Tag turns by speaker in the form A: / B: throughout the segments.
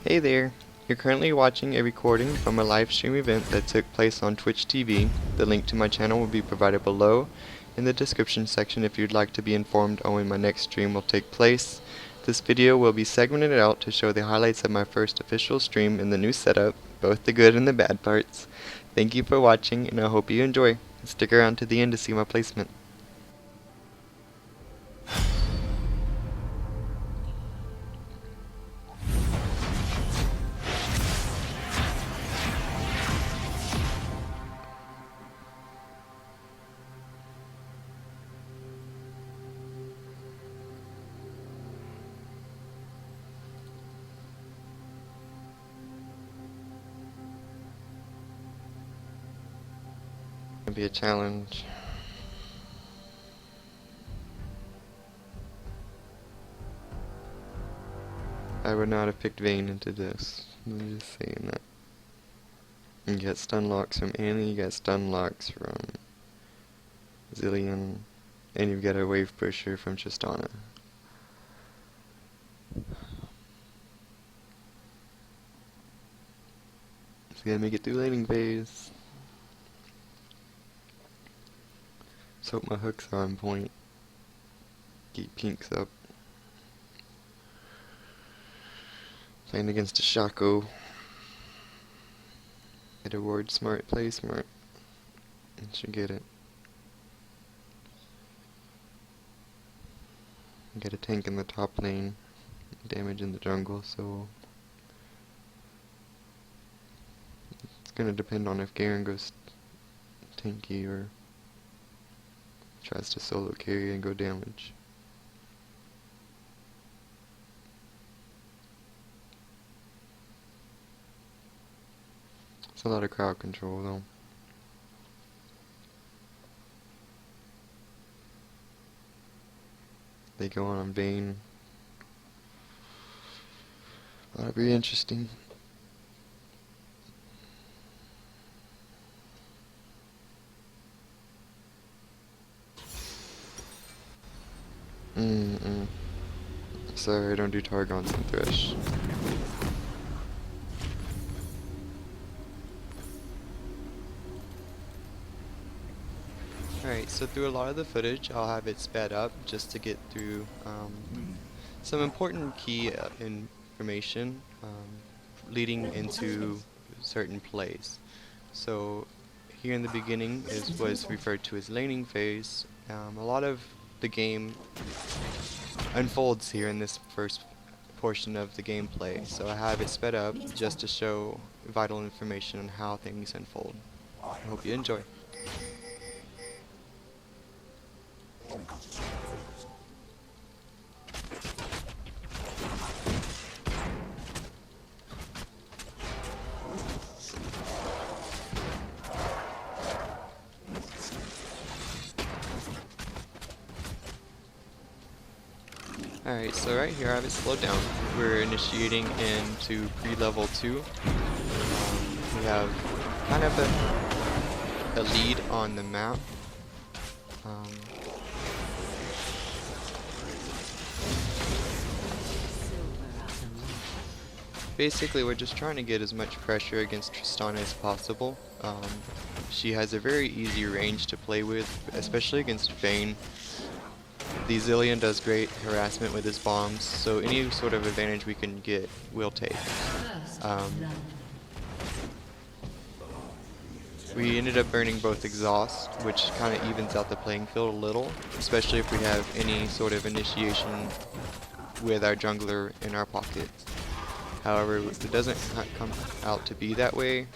A: Hey there! You're currently watching a recording from a live stream event that took place on Twitch TV. The link to my channel will be provided below in the description section if you'd like to be informed on when my next stream will take place. This video will be segmented out to show the highlights of my first official stream in the new setup, both the good and the bad parts. Thank you for watching and I hope you enjoy. Stick around to the end to see my placement. It'll be a challenge. I would not have picked Vayne into this. I'm just saying that. You get stun locks from Annie, you get stun locks from Zillion, and you get a wave pusher from Tristana. Just gotta make it through laning phase. Let's hope my hooks are on point. Keep pinks up. Playing against a Shaco. Get a ward smart, play smart. And should get it. Get a tank in the top lane. Damage in the jungle, so it's gonna depend on if Garen goes tanky or tries to solo carry and go damage. It's a lot of crowd control though. They go on Vayne. That'll be interesting. Sorry, I don't do Targons and Thresh. Alright, so through a lot of the footage, I'll have it sped up just to get through some important key information leading into certain plays. So here in the beginning is what's referred to as laning phase. A lot of the game unfolds here in this first portion of the gameplay, so I have it sped up just to show vital information on how things unfold. I hope you enjoy. Alright, so right here I have it slowed down. We're initiating into pre-level 2. We have kind of a lead on the map. Basically, we're just trying to get as much pressure against Tristana as possible. She has a very easy range to play with, especially against Vayne. The Zillion does great harassment with his bombs, so any sort of advantage we can get, we'll take. We ended up burning both exhaust, which kind of evens out the playing field a little, especially if we have any sort of initiation with our jungler in our pockets. However, it doesn't come out to be that way,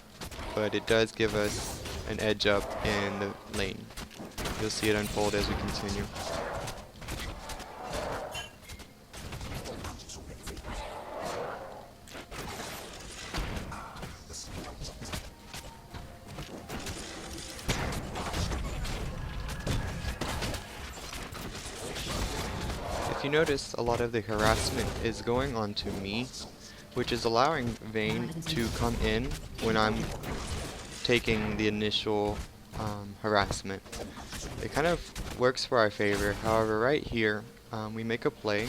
A: but it does give us an edge up in the lane. You'll see it unfold as we continue. If you notice, a lot of the harassment is going on to me, which is allowing Vayne to come in when I'm taking the initial harassment. It kind of works for our favor. However, right here, we make a play.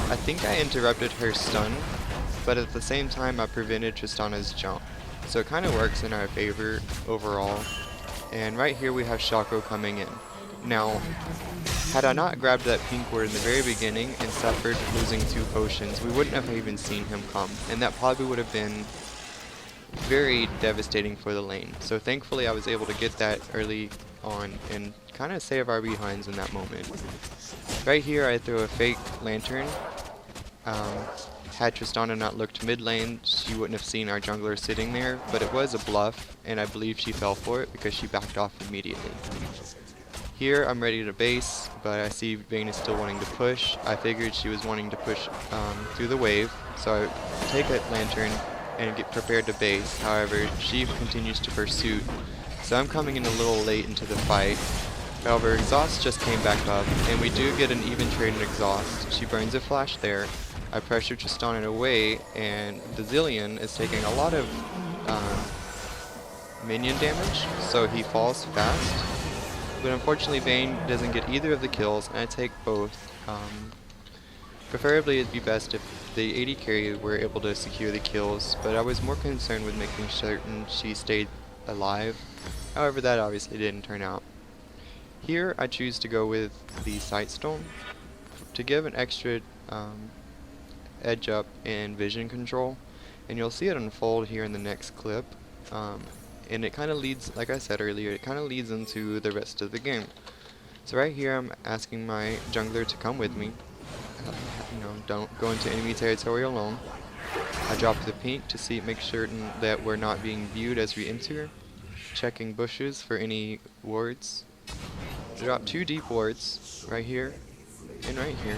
A: I think I interrupted her stun, but at the same time I prevented Tristana's jump. So it kind of works in our favor overall. And right here we have Shaco coming in. Now, had I not grabbed that pink ward in the very beginning and suffered losing 2 potions, we wouldn't have even seen him come. And that probably would have been very devastating for the lane. So thankfully I was able to get that early on and kind of save our behinds in that moment. Right here I throw a fake lantern. Had Tristana not looked mid lane, she wouldn't have seen our jungler sitting there, but it was a bluff, and I believe she fell for it because she backed off immediately. Here I'm ready to base, but I see Vayne is still wanting to push. I figured she was wanting to push through the wave, so I take a lantern and get prepared to base. However, she continues to pursue, so I'm coming in a little late into the fight. However, exhaust just came back up, and we do get an even trade in exhaust. She burns a flash there. I pressure Tristana away, and the Zillion is taking a lot of minion damage, so he falls fast. But unfortunately Vayne doesn't get either of the kills, and I take both. Preferably it'd be best if the AD carry were able to secure the kills, but I was more concerned with making certain she stayed alive. However, that obviously didn't turn out. Here I choose to go with the Sightstone to give an extra edge up in vision control, and you'll see it unfold here in the next clip. And it kind of leads, like I said earlier, it kind of leads into the rest of the game. So right here I'm asking my jungler to come with me. Don't go into enemy territory alone. I drop the pink to make certain that we're not being viewed as we enter. Checking bushes for any wards. Drop 2 deep wards right here and right here.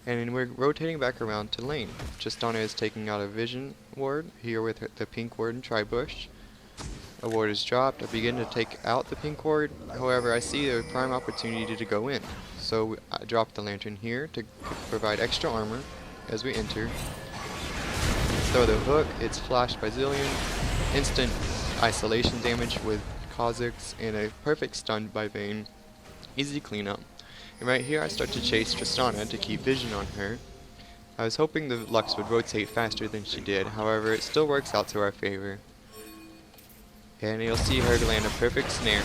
A: And we're rotating back around to lane. Tristana is taking out a vision ward here with the pink ward and tri-bush. A ward is dropped. I begin to take out the pink ward. However, I see a prime opportunity to go in. So I drop the lantern here to provide extra armor as we enter. Throw the hook. It's flashed by Zillion. Instant isolation damage with Kha'Zix and a perfect stun by Vayne. Easy cleanup. And right here I start to chase Tristana to keep vision on her. I was hoping the Lux would rotate faster than she did. However, it still works out to our favor. And you'll see her land a perfect snare.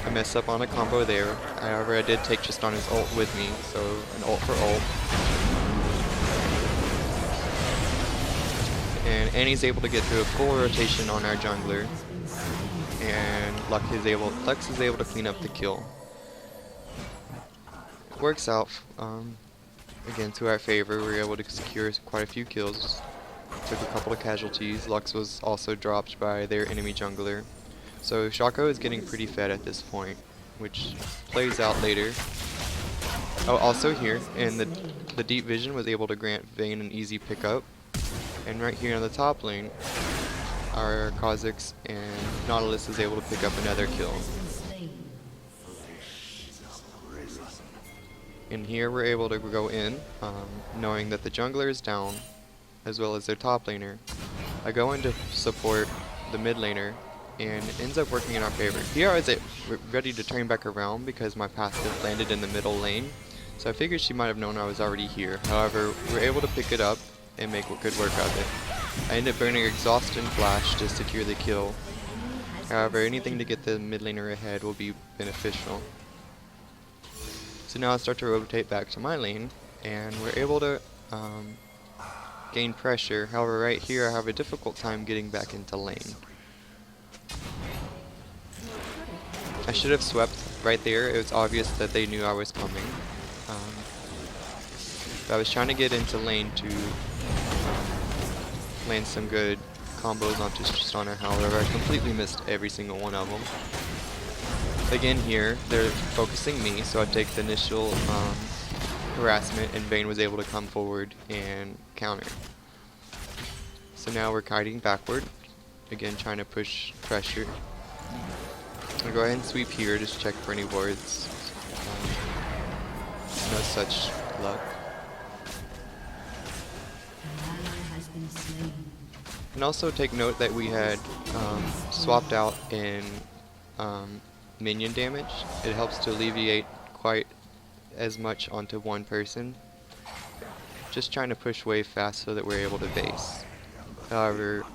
A: I mess up on a combo there. However, I did take Tristana's ult with me, so an ult for ult. And Annie's able to get through a full rotation on our jungler. And Lux is able to clean up the kill. It works out, again, to our favor. We were able to secure quite a few kills. Took a couple of casualties. Lux was also dropped by their enemy jungler. So Shaco is getting pretty fed at this point, which plays out later. Oh, also here, and the deep vision was able to grant Vayne an easy pickup. And right here on the top lane, our Kha'Zix and Nautilus is able to pick up another kill. And here we're able to go in, knowing that the jungler is down, as well as their top laner. I go in to support the mid laner, and it ends up working in our favor. Here I was ready to turn back around because my passive landed in the middle lane, so I figured she might have known I was already here. However, we were able to pick it up and make good work of it. I ended up burning exhaust and flash to secure the kill. However, anything to get the mid laner ahead will be beneficial. So now I start to rotate back to my lane, and we're able to gain pressure. However, right here I have a difficult time getting back into lane. I should have swept right there. It was obvious that they knew I was coming. But I was trying to get into lane to land some good combos onto Tristana. However, I completely missed every single one of them. Again here, they're focusing me, so I take the initial harassment, and Vayne was able to come forward and counter. So now we're kiting backward, again trying to push pressure. I'm gonna go ahead and sweep here, just check for any wards. No such luck. And also take note that we had swapped out in minion damage. It helps to alleviate quite as much onto one person. just trying to push wave fast so that we're able to base. However,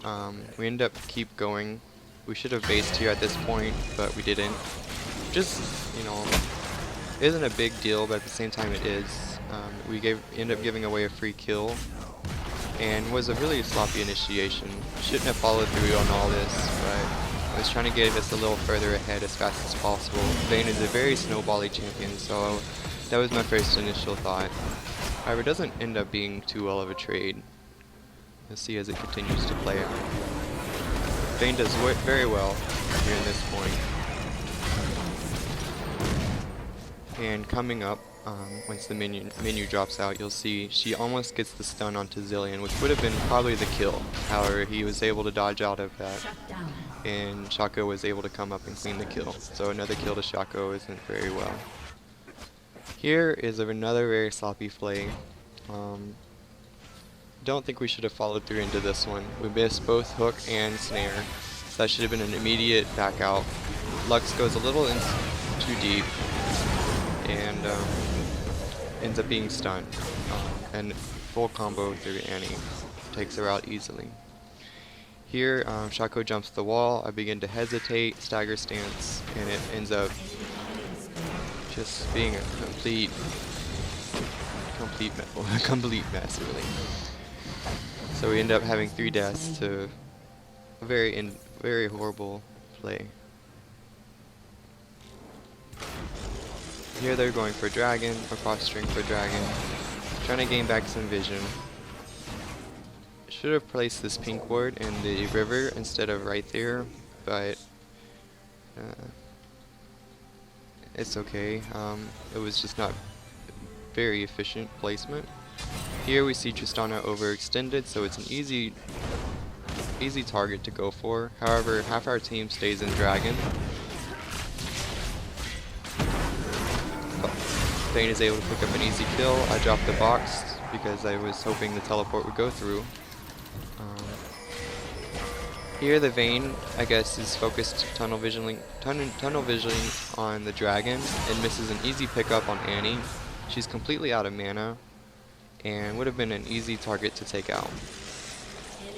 A: we end up keep going. We should have based here at this point, but we didn't. Just, you know, isn't a big deal, but at the same time it is. We end up giving away a free kill, and was a really sloppy initiation. Shouldn't have followed through on all this, but I was trying to get us a little further ahead as fast as possible. Vayne is a very snowbally champion, so that was my first initial thought. However, it doesn't end up being too well of a trade. You'll see as it continues to play out. Vayne does very well here in this point. And coming up, once the menu drops out, you'll see she almost gets the stun onto Zilean, which would have been probably the kill. However, he was able to dodge out of that, and Shaco was able to come up and clean the kill. So another kill to Shaco isn't very well. Here is another very sloppy play. Don't think we should have followed through into this one. We missed both hook and snare, so that should have been an immediate back out. Lux goes a little too deep, and ends up being stunned, and full combo through Annie. Takes her out easily. Here, Shaco jumps the wall. I begin to hesitate, stagger stance, and it ends up just being a complete mess, really. So we end up having 3 deaths to a very horrible play. Here they're going for dragon, or posturing for dragon, trying to gain back some vision. Should have placed this pink ward in the river instead of right there, but it's okay. It was just not very efficient placement. Here we see Tristana overextended, so it's an easy target to go for. However, half our team stays in dragon. Vayne is able to pick up an easy kill. I dropped the box because I was hoping the teleport would go through. Here the Vayne, I guess, is focused tunnel visioning on the dragon and misses an easy pickup on Annie. She's completely out of mana and would have been an easy target to take out.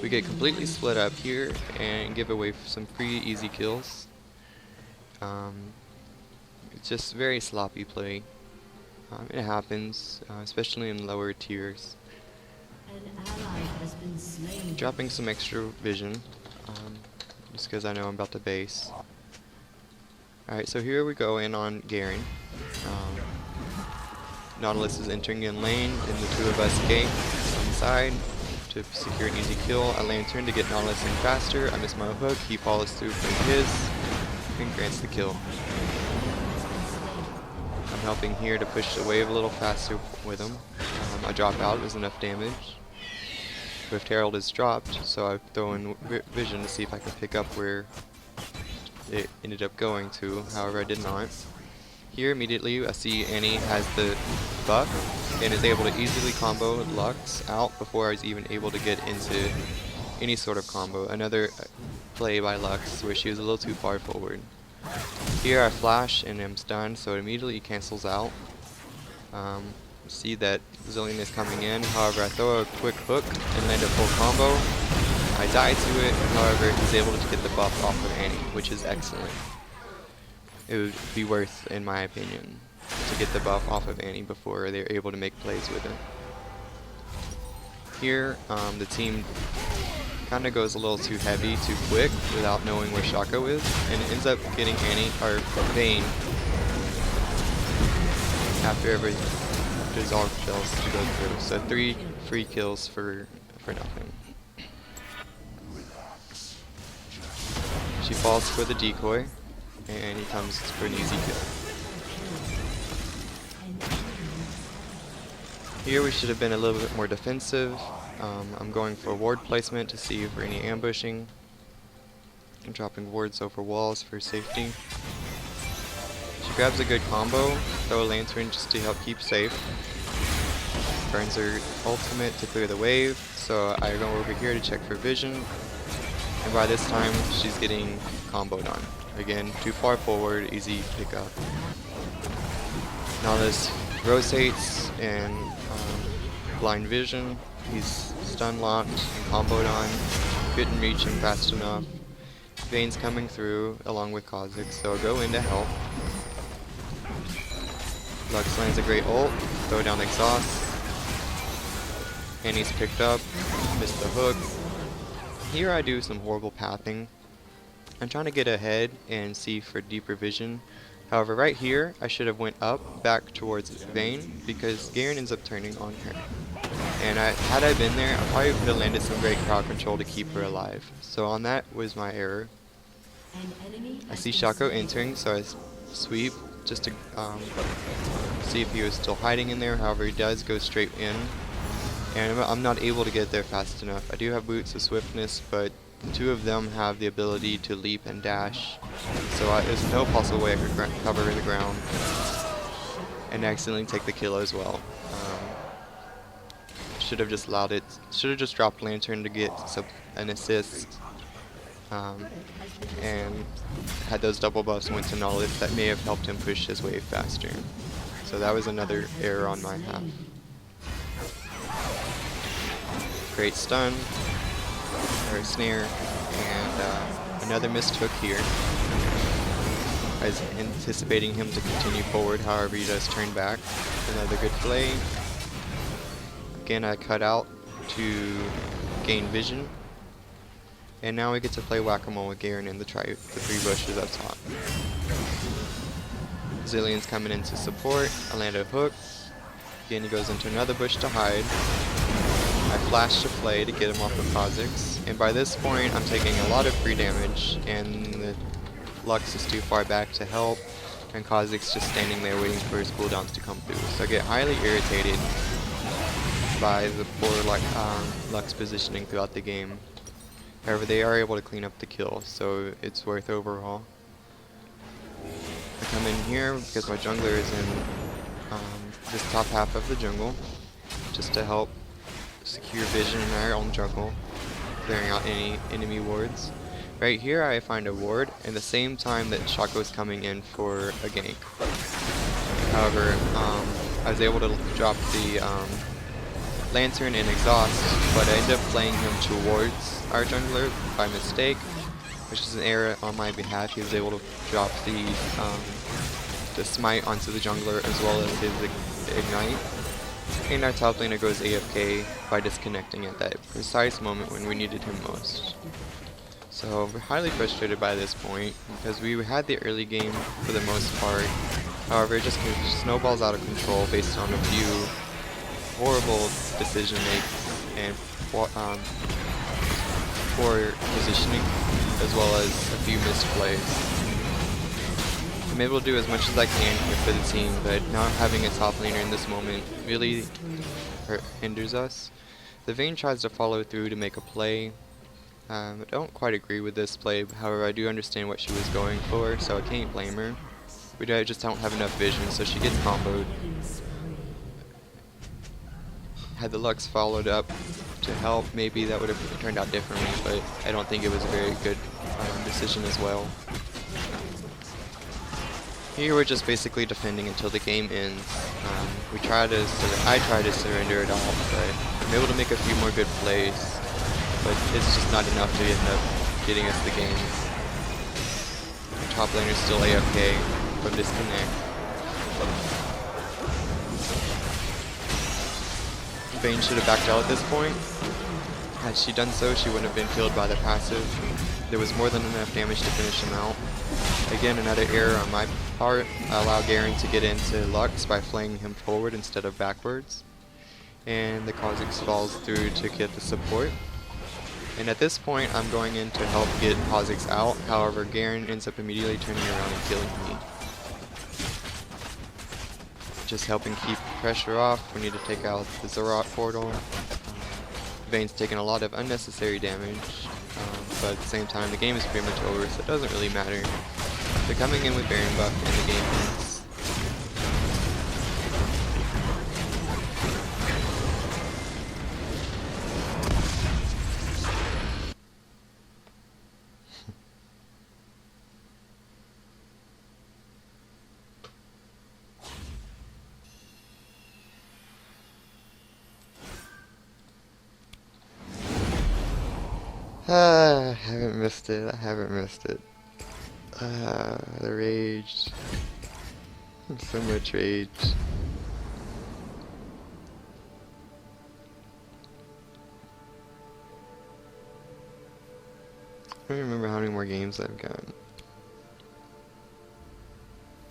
A: We get completely split up here and give away some pretty easy kills. It's just very sloppy play. It happens, especially in lower tiers. Dropping some extra vision, just because I know I'm about to base. Alright, so here we go in on Garen. Nautilus is entering in lane, and the 2 of us gank on the side to secure an easy kill. I lantern to get Nautilus in faster. I miss my hook, he follows through for his, and grants the kill. I'm helping here to push the wave a little faster with him. I drop out, it was enough damage. Swift Herald is dropped, so I throw in vision to see if I can pick up where it ended up going to. However, I did not. Here immediately I see Annie has the buff and is able to easily combo Lux out before I was even able to get into any sort of combo. Another play by Lux where she was a little too far forward. Here I flash and am stunned, so it immediately cancels out. See that Zilean is coming in, however I throw a quick hook and land a full combo. I die to it, however he's able to get the buff off of Annie, which is excellent. It would be worth, in my opinion, to get the buff off of Annie before they're able to make plays with it. Here, the team kind of goes a little too heavy, too quick, without knowing where Shaco is, and it ends up getting Annie, or Vayne, after every dissolve shells to go through. So 3 free kills for nothing. She falls for the decoy, and he comes for an easy kill. Here we should have been a little bit more defensive. I'm going for ward placement to see for any ambushing. I'm dropping wards over walls for safety. She grabs a good combo, throw a lantern just to help keep safe. Burns her ultimate to clear the wave, so I go over here to check for vision. And by this time, she's getting comboed on. Again, too far forward, easy pickup. Now this rotates and blind vision. He's stun locked and comboed on. Couldn't reach him fast enough. Vayne's coming through along with Kha'Zix, so I'll go in to help. Lux lands a great ult, throw down exhaust. And he's picked up, missed the hook. Here I do some horrible pathing. I'm trying to get ahead and see for deeper vision. However, right here, I should have went up, back towards Vayne, because Garen ends up turning on her. And had I been there, I probably could have landed some great crowd control to keep her alive. So on that was my error. I see Shaco entering, so I sweep just to see if he was still hiding in there. However, he does go straight in. And I'm not able to get there fast enough. I do have boots of swiftness, but the two of them have the ability to leap and dash. So there's no possible way I could cover the ground and accidentally take the kill as well. Should have just allowed it. Should have just dropped Lantern to get an assist. And had those double buffs went to Knowledge, that may have helped him push his wave faster. So that was another error on my half. Great stun, or snare, and another missed hook here. I was anticipating him to continue forward, however he does turn back. Another good play. Again, I cut out to gain vision. And now we get to play whack-a-mole with Garen in the three bushes up top. Zillion's coming in to support. I land a hook. Again, he goes into another bush to hide. I flash to play to get him off of Kha'Zix, and by this point I'm taking a lot of free damage, and the Lux is too far back to help, and Kha'Zix just standing there waiting for his cooldowns to come through. So I get highly irritated by the poor Lux positioning throughout the game. However, they are able to clean up the kill, so it's worth overall. I come in here because my jungler is in this top half of the jungle, just to help secure vision in our own jungle, clearing out any enemy wards. Right here I find a ward at the same time that Shaco is coming in for a gank. However, I was able to drop the Lantern and exhaust, but I ended up playing him towards our jungler by mistake, which is an error on my behalf. He was able to drop the smite onto the jungler as well as his ignite. And our top laner goes AFK by disconnecting at that precise moment when we needed him most. So we're highly frustrated by this point because we had the early game for the most part. However, it just snowballs out of control based on a few horrible decision makes and poor positioning, as well as a few missed plays. I'm able to do as much as I can here for the team, but not having a top laner in this moment really hinders us. The Vayne tries to follow through to make a play. I don't quite agree with this play, however I do understand what she was going for, so I can't blame her. We just don't have enough vision, so she gets comboed. Had the Lux followed up to help, maybe that would have turned out differently, but I don't think it was a very good decision as well. Here we're just basically defending until the game ends. I try to surrender it all, but I'm able to make a few more good plays, but it's just not enough to end up getting us the game. Our top laner is still AFK from disconnect. Vayne should have backed out at this point. Had she done so, she wouldn't have been killed by the passive. There was more than enough damage to finish him out. Again, another error on my part. I allow Garen to get into Lux by flaying him forward instead of backwards. And the Kha'Zix falls through to get the support. And at this point, I'm going in to help get Kha'Zix out. However, Garen ends up immediately turning around and killing me. Just helping keep pressure off. We need to take out the Zorot portal. Vayne's taking a lot of unnecessary damage, but at the same time the game is pretty much over, so it doesn't really matter. They're coming in with Baron buff and the game ends. Ah, I haven't missed it. I haven't missed it. Ah, the rage. So much rage. I don't remember how many more games I've got.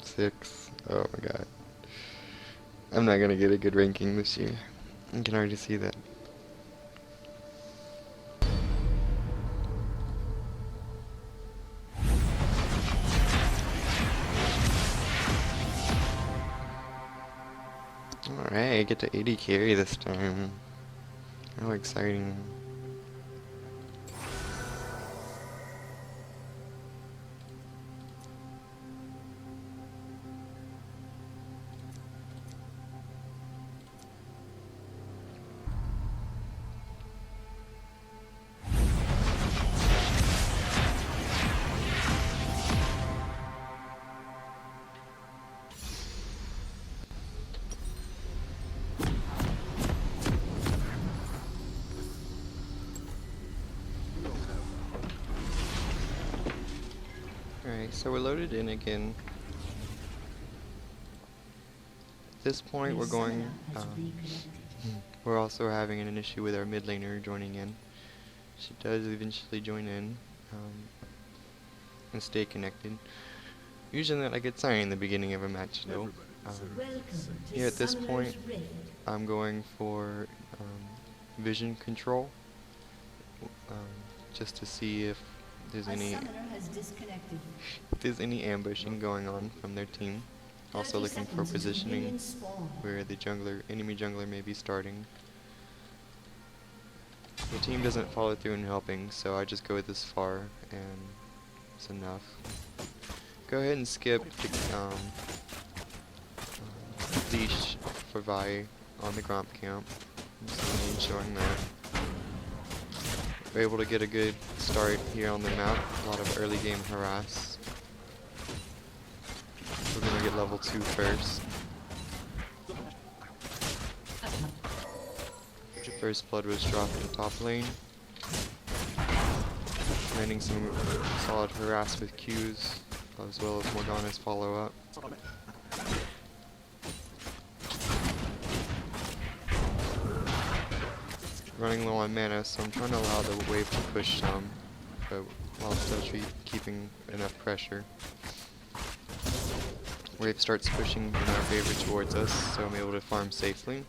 A: 6. Oh my god. I'm not gonna get a good ranking this year. I can already see that. Alright, I get to 80 carry this time. How exciting. Alright, so we're loaded in again. At this point we're going, we're also having an issue with our mid laner joining in. She does eventually join in, and stay connected. Usually that I get sign in the beginning of a match though. Here at this point I'm going for vision control, just to see if there's any ambushing going on from their team. Also looking for positioning where the enemy jungler may be starting. The team doesn't follow through in helping, so I just go this far and it's enough. Go ahead and skip the leash for Vi on the Gromp camp. Just showing that. We're able to get a good start here on the map. A lot of early game harass. We're gonna get level 2 first. First blood was dropped in top lane. Landing some solid harass with Qs, as well as Morgana's follow up. Running low on mana, so I'm trying to allow the wave to push some, but while still keeping enough pressure. Wave starts pushing in our favor towards us, so I'm able to farm safely.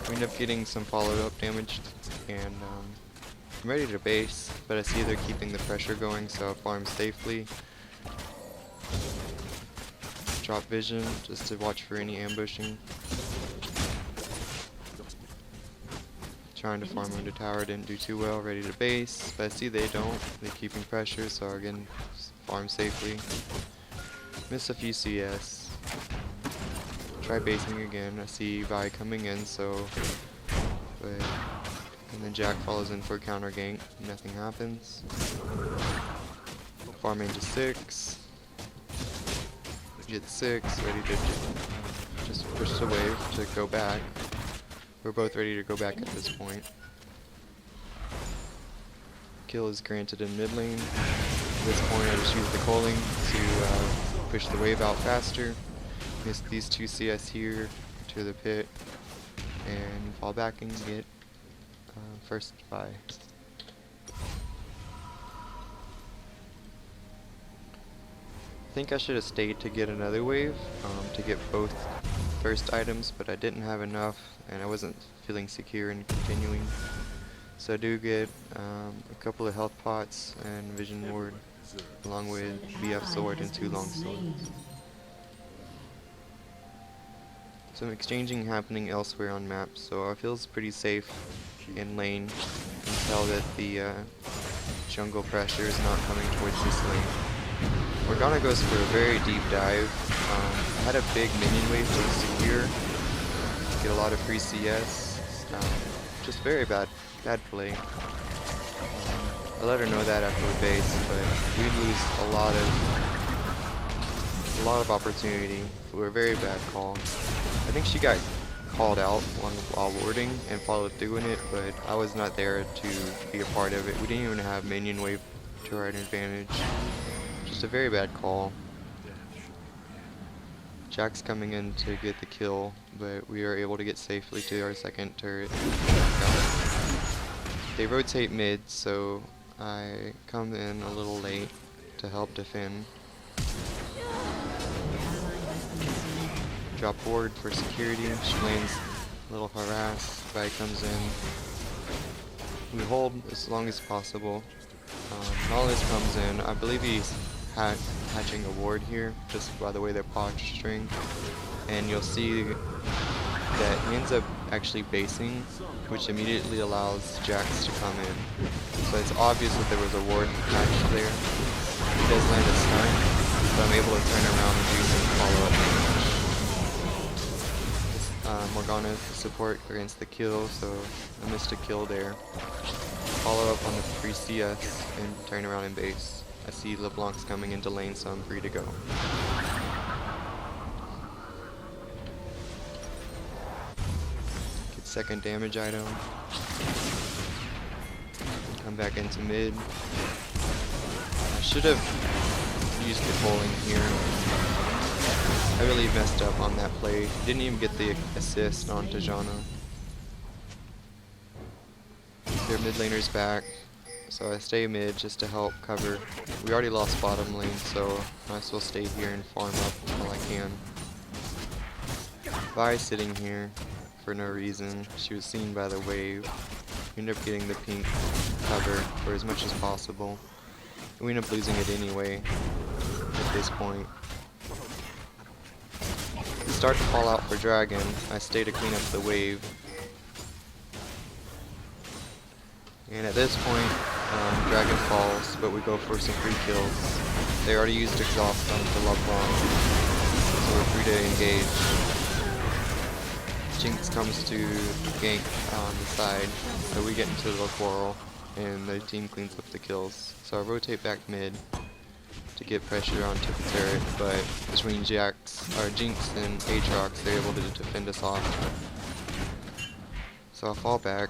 A: We end up getting some follow-up damage, and I'm ready to base, but I see they're keeping the pressure going, so I'll farm safely. Drop vision, just to watch for any ambushing. Trying to farm under tower, didn't do too well, ready to base, but I see they don't. They're keeping pressure, so again, farm safely. Miss a few CS. Try basing again. I see Vi coming in, so and then Jack follows in for a counter gank. Nothing happens. Farming to 6. Get 6, ready to just push the wave to go back. We're both ready to go back at this point. Kill is granted in mid lane. At this point I just use the culling to push the wave out faster. Miss these 2 CS here to the pit and fall back and get first buy. I think I should have stayed to get another wave to get both first items, but I didn't have enough and I wasn't feeling secure in continuing. So I do get a couple of health pots and vision ward along with BF sword and 2 long swords. Some exchanging happening elsewhere on map, so I feels pretty safe in lane. You can tell that the jungle pressure is not coming towards this lane. Morgana goes for a very deep dive. I had a big minion wave to secure, get a lot of free CS. Just very bad play. I let her know that after the base, but we lose a lot of opportunity for a very bad call. I think she got called out while warding and followed through in it, but I was not there to be a part of it. We didn't even have minion wave to our advantage. Just a very bad call. Jack's coming in to get the kill, but we are able to get safely to our second turret. They rotate mid, so I come in a little late to help defend. Drop ward for security. She lands a little harass. Guy comes in. We hold as long as possible. Knowledge comes in. I believe he's hatching a ward here, just by the way they're posturing. And you'll see that he ends up actually basing, which immediately allows Jax to come in. So it's obvious that there was a ward hatched there. He does land a stun, so I'm able to turn around and do some follow-up damage. Morgana support against the kill, so I missed a kill there. Follow up on the free CS and turn around and base. I see LeBlanc's coming into lane, so I'm free to go. Get second damage item. Come back into mid. I should have used the bowling here. I really messed up on that play. Didn't even get the assist on Tajana. Their mid laner's back, so I stay mid just to help cover. We already lost bottom lane, so I might as well stay here and farm up while I can. Vi sitting here for no reason. She was seen by the wave. We end up getting the pink cover for as much as possible. We end up losing it anyway at this point. Start to fall out for Dragon. I stay to clean up the wave. And at this point, Dragon falls, but we go for some free kills. They already used exhaust on the LeBlanc, so we're free to engage. Jinx comes to gank on the side, so we get into the quarrel, and the team cleans up the kills. So I rotate back mid to get pressure onto the turret, but between Jinx and Aatrox, they're able to defend us off. So I'll fall back.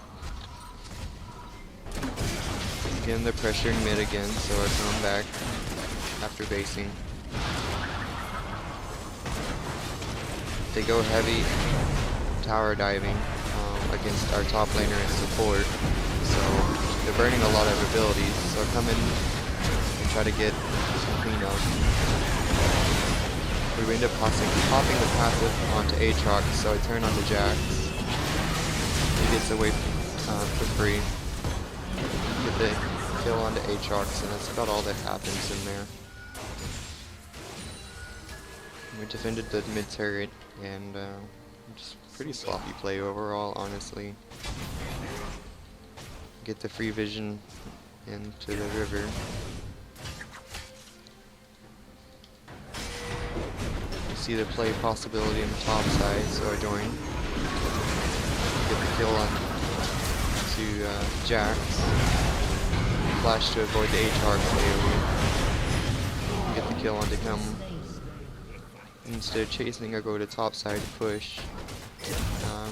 A: Again, they're pressuring mid again, so I come back after basing. They go heavy tower diving against our top laner and support, so they're burning a lot of abilities, so I come in and try to get some cleanup. We end up popping the passive onto Aatrox, so I turn onto Jax. He gets away for free. Get the kill onto Aatrox, and that's about all that happens in there. We defended the mid turret, and just pretty sloppy play overall, honestly. Get the free vision into the river. You see the play possibility on the top side, so I join. Get the kill on to Jax. Flash to avoid the Aatrox AoE. Get the kill onto him. Instead of chasing, I go to top side push.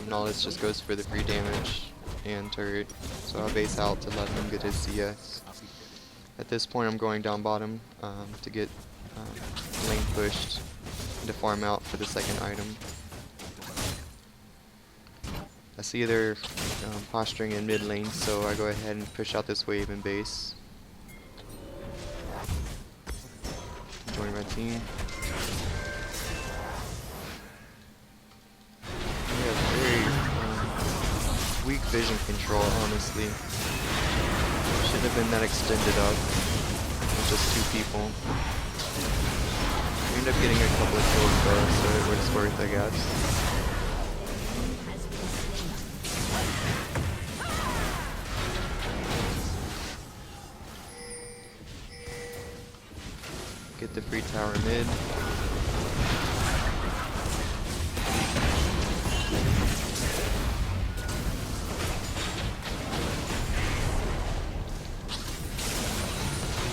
A: Knowledge just goes for the free damage and turret, so I base out to let him get his CS. At this point I'm going down bottom to get lane pushed to farm out for the second item. I see they're posturing in mid lane, so I go ahead and push out this wave and base. Join my team. We have very weak vision control, honestly. Shouldn't have been that extended up with just two people. We end up getting a couple of kills though, so it was worth, I guess. Get the free tower mid.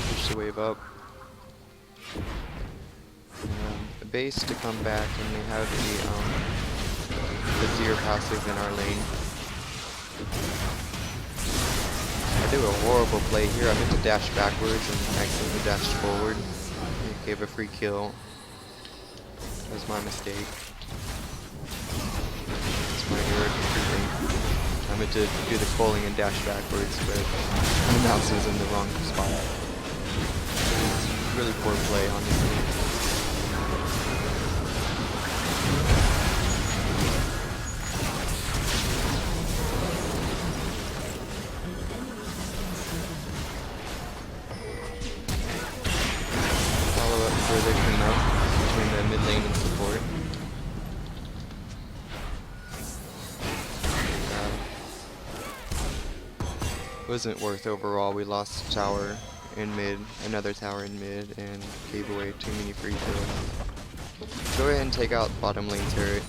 A: Push the wave up. The base to come back, and we have the the Seer passive in our lane. I do a horrible play here. I meant to dash backwards and accidentally dashed forward. It gave a free kill. That was my mistake. It's my error completely. I meant to do the calling and dash backwards, but my mouse was in the wrong spot. It was really poor play, honestly. Further clean up between the mid lane and support. Wasn't worth overall. We lost tower in mid, another tower in mid, and gave away too many free kills. Go ahead and take out bottom lane turret.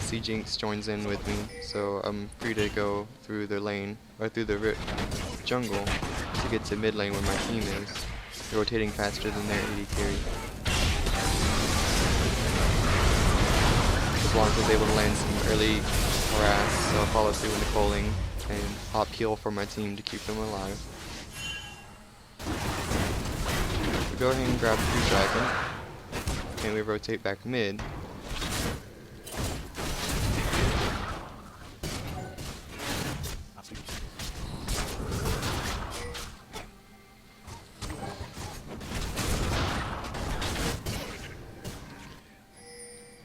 A: C Jinx joins in with me, so I'm free to go through the lane, or through the jungle, to get to mid lane where my team is. Rotating faster than their AD carry. LeBlanc was able to land some early harass, so I'll follow through in the calling and pop heal for my team to keep them alive. We go ahead and grab the dragon, and we rotate back mid.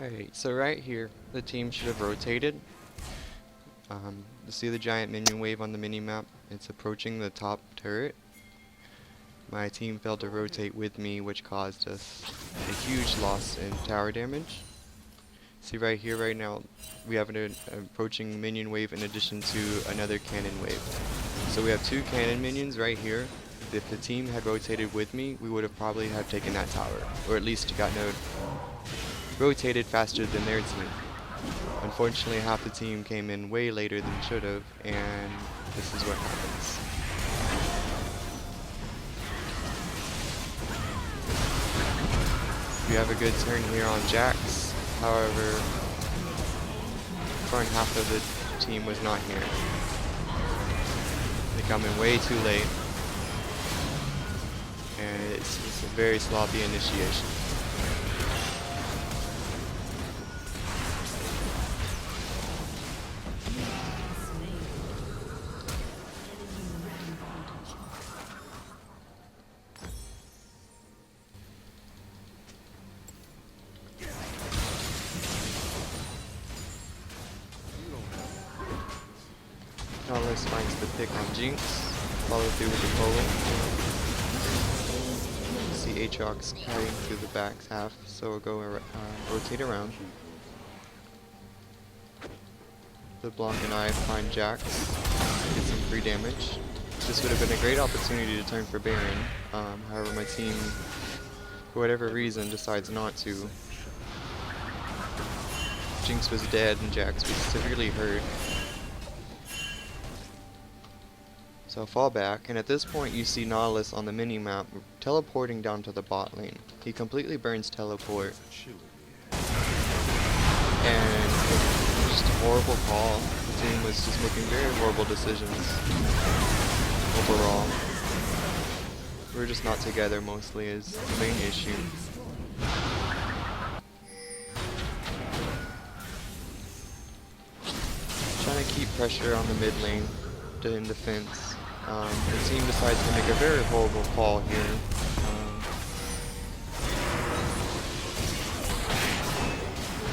A: Alright, so right here, the team should have rotated. You see the giant minion wave on the mini-map? It's approaching the top turret. My team failed to rotate with me, which caused us a huge loss in tower damage. See right here, right now, we have an approaching minion wave in addition to another cannon wave. So we have two cannon minions right here. If the team had rotated with me, we would have probably have taken that tower, or at least gotten rotated faster than their team. Unfortunately, half the team came in way later than should have, and this is what happens. We have a good turn here on Jax, however, front half of the team was not here. They come in way too late, and it's a very sloppy initiation. Nautilus finds the pick on Jinx, follow through with the polo. See Aatrox carrying through the back half, so we'll go rotate around. LeBlanc and I find Jax, get some free damage. This would have been a great opportunity to turn for Baron, however my team, for whatever reason, decides not to. Jinx was dead and Jax was severely hurt. So fall back, and at this point you see Nautilus on the mini-map teleporting down to the bot lane. He completely burns teleport. And it's just a horrible call. The team was just making very horrible decisions overall. We're just not together mostly is the main issue. Trying to keep pressure on the mid lane in defense. The team decides to make a very horrible call here.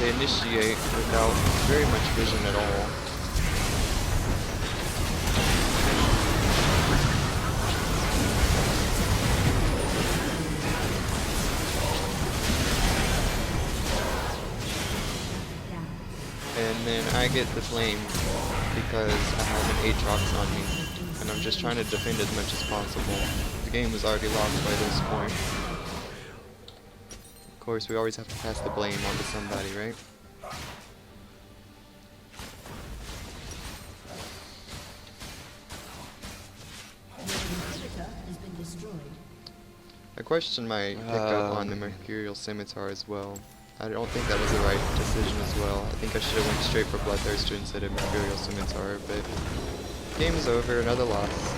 A: They initiate without very much vision at all. And then I get the flame because I have an Aatrox on me. And I'm just trying to defend as much as possible. The game was already lost by this point. Of course, we always have to pass the blame onto somebody, right? I question my pickup on the Mercurial Scimitar as well. I don't think that was the right decision as well. I think I should have went straight for Bloodthirster instead of Imperial Scimitar, but game is over, another loss.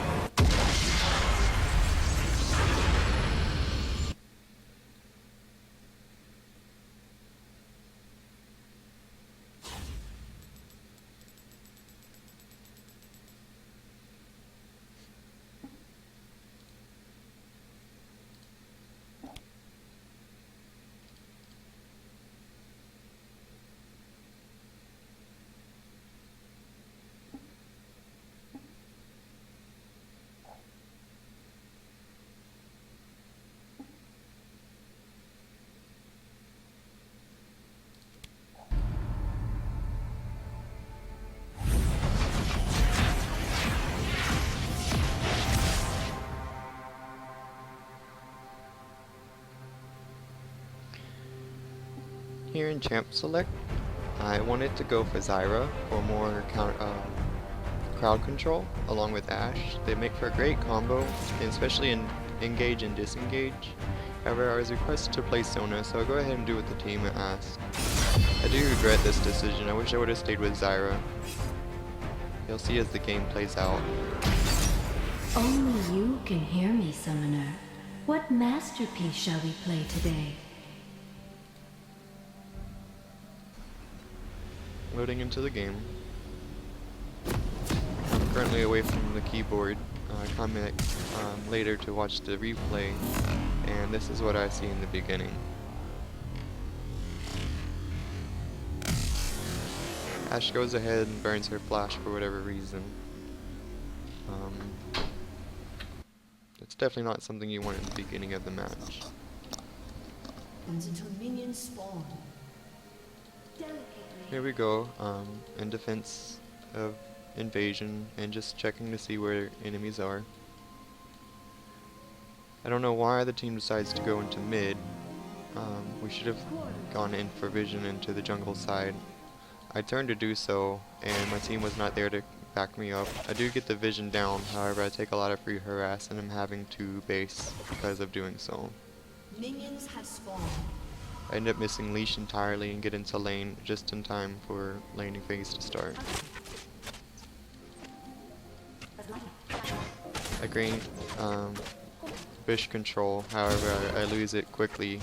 A: Here in Champ Select, I wanted to go for Zyra for more crowd control along with Ashe. They make for a great combo, and especially in engage and disengage. However, I was requested to play Sona, so I'll go ahead and do what the team asked. I do regret this decision. I wish I would have stayed with Zyra. You'll see as the game plays out.
B: Only you can hear me, Summoner. What masterpiece shall we play today?
A: Loading into the game. I'm currently away from the keyboard. I come back later to watch the replay, and this is what I see in the beginning. Ashe goes ahead and burns her flash for whatever reason. It's definitely not something you want at the beginning of the match.
C: Until minions spawn.
A: Here we go, in defense of invasion and just checking to see where enemies are. I don't know why the team decides to go into mid. We should have gone in for vision into the jungle side. I turned to do so, and my team was not there to back me up. I do get the vision down, however I take a lot of free harass and I'm having to base because of doing so.
C: Minions have spawned.
A: I end up missing leash entirely and get into lane just in time for laning phase to start. I gain fish control, however I lose it quickly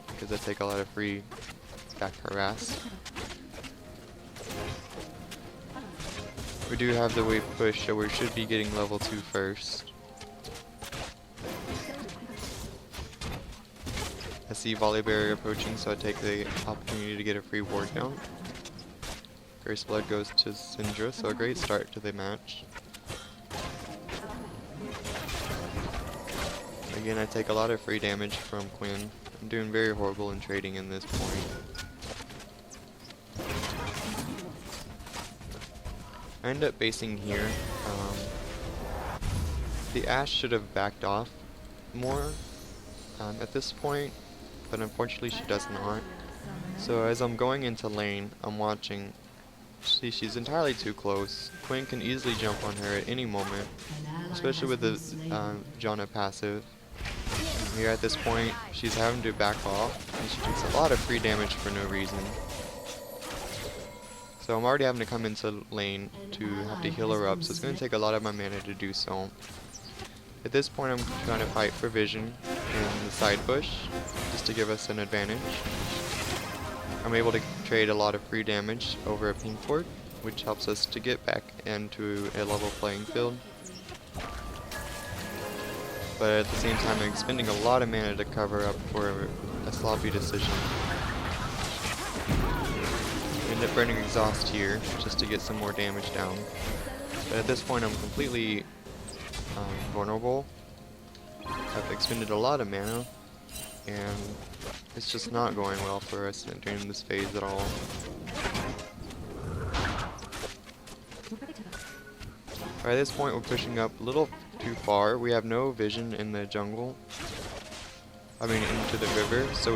A: because I take a lot of free back harass. We do have the wave push, so we should be getting level 2 first. I see volley barrier approaching, so I take the opportunity to get a free ward down. First blood goes to Syndra, so a great start to the match. Again, I take a lot of free damage from Quinn. I'm doing very horrible in trading in this point. I end up basing here. The Ashe should have backed off more at this point, but unfortunately she does not. So as I'm going into lane, I'm watching. See, she's entirely too close. Quinn can easily jump on her at any moment, especially with the Janna passive. Here at this point, she's having to back off, and she takes a lot of free damage for no reason. So I'm already having to come into lane to have to heal her up, so it's going to take a lot of my mana to do so. At this point I'm trying to fight for vision in the side bush, just to give us an advantage. I'm able to trade a lot of free damage over a pink ward, which helps us to get back into a level playing field. But at the same time I'm expending a lot of mana to cover up for a sloppy decision. End up burning exhaust here just to get some more damage down. But at this point I'm completely vulnerable. I've expended a lot of mana, and it's just not going well for us during this phase at all. At this point we're pushing up a little too far. We have no vision in the jungle. I mean into the river, so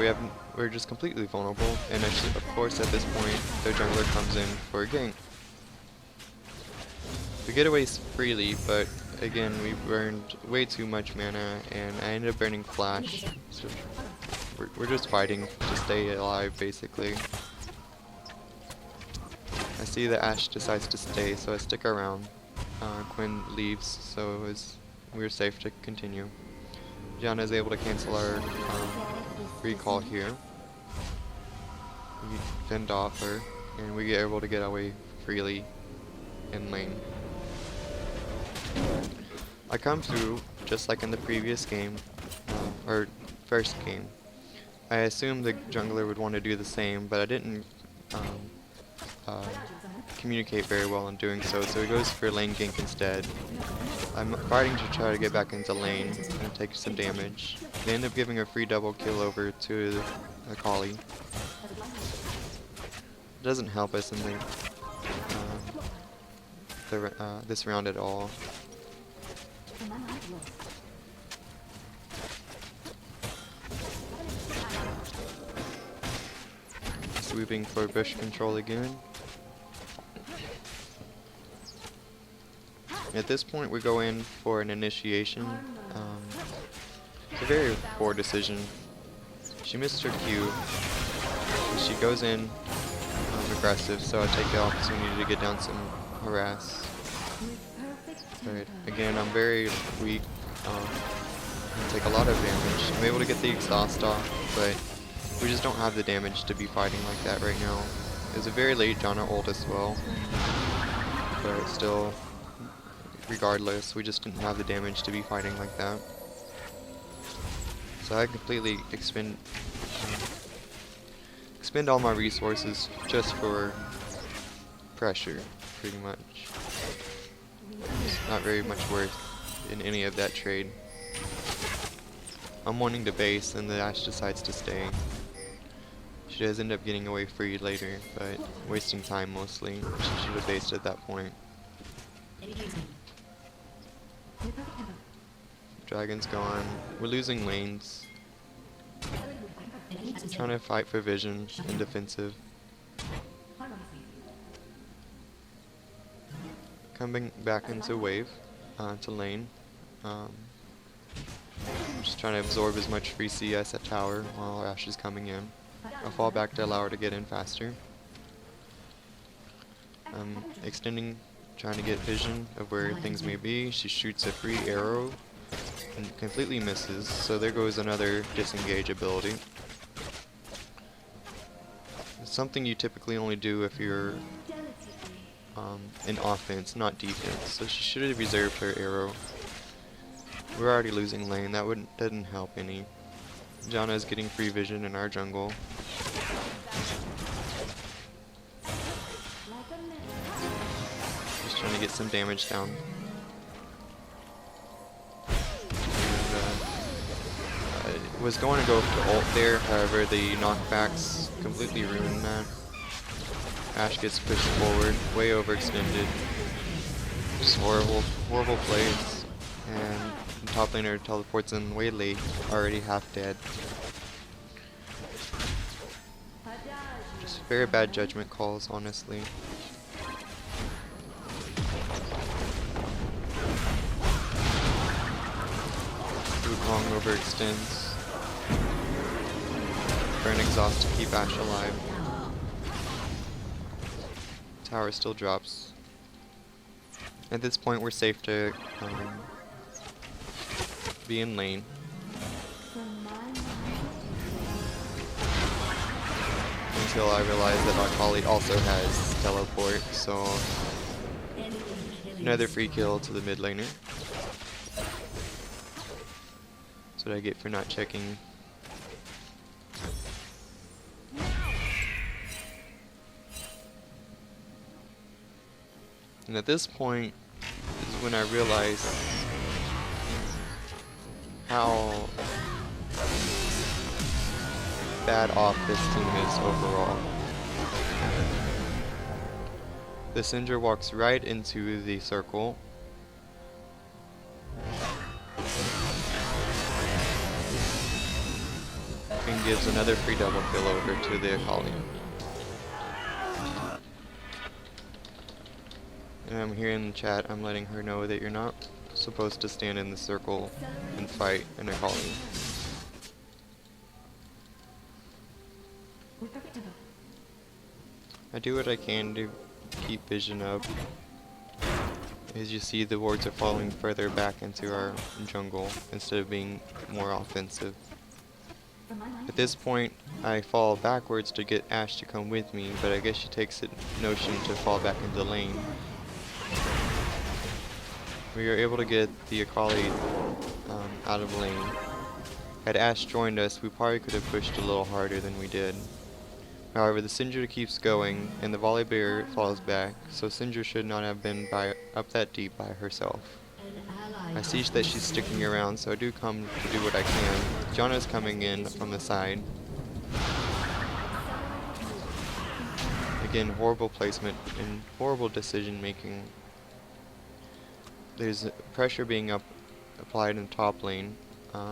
A: we're just completely vulnerable, and actually, of course at this point their jungler comes in for a gank. We get away freely, but again we burned way too much mana and I ended up burning flash. So we're just fighting to stay alive, basically. I see that Ashe decides to stay, so I stick around. Quinn leaves, so we're safe to continue. Gianna is able to cancel our recall here. We fend off her, and we get able to get away freely in lane. I come through, just like in the previous game, or first game. I assumed the jungler would want to do the same, but I didn't communicate very well in doing so, so he goes for lane gank instead. I'm fighting to try to get back into lane and take some damage. They end up giving a free double kill over to the Akali. It doesn't help us in this round at all. Sweeping for bush control again. At this point we go in for an initiation. It's a very poor decision. She missed her Q. She goes in aggressive, so I take the opportunity to get down some harass. But again, I'm very weak. I take a lot of damage. I'm able to get the exhaust off, but we just don't have the damage to be fighting like that right now. It was a very late Janna ult as well, but still, regardless, we just didn't have the damage to be fighting like that. So I completely expend all my resources just for pressure, pretty much. It's not very much worth in any of that trade. I'm wanting to base, and the Ashe decides to stay. She does end up getting away free later, but wasting time mostly. She should have based at that point. Dragon's gone. We're losing lanes. Trying to fight for vision and defensive. Coming back into wave, to lane. Just trying to absorb as much free CS at tower while Ashe is coming in. I'll fall back to allow her to get in faster. Extending, trying to get vision of where things may be. She shoots a free arrow and completely misses, so there goes another disengage ability. It's something you typically only do if you're in offense, not defense, so she should have reserved her arrow. We're already losing lane, that didn't help any. Janna is getting free vision in our jungle. Just trying to get some damage down. And, was going to go to ult there, however the knockbacks completely ruined that. Ashe gets pushed forward, way overextended. Just horrible plays. And the top laner teleports in way late, already half dead. Just very bad judgment calls, honestly. Wukong overextends. Burn exhaust to keep Ashe alive. Tower still drops. At this point we're safe to be in lane. Until I realize that Akali also has teleport, so another free kill to the mid laner. That's what I get for not checking. And at this point is when I realize how bad off this team is overall. The Syndra walks right into the circle. And gives another free double kill over to the Akali. And I'm here in the chat, I'm letting her know that you're not supposed to stand in the circle and fight an Akali. I do what I can to keep vision up. As you see, the wards are falling further back into our jungle instead of being more offensive. At this point, I fall backwards to get Ashe to come with me, but I guess she takes the notion to fall back into the lane. We are able to get the Akali out of lane. Had Ashe joined us, we probably could have pushed a little harder than we did. However, the Syndra keeps going, and the Volibear falls back, so Syndra should not have been up that deep by herself. I see that she's sticking around, so I do come to do what I can. Janna's coming in from the side. Again, horrible placement and horrible decision making. There's pressure being applied in top lane,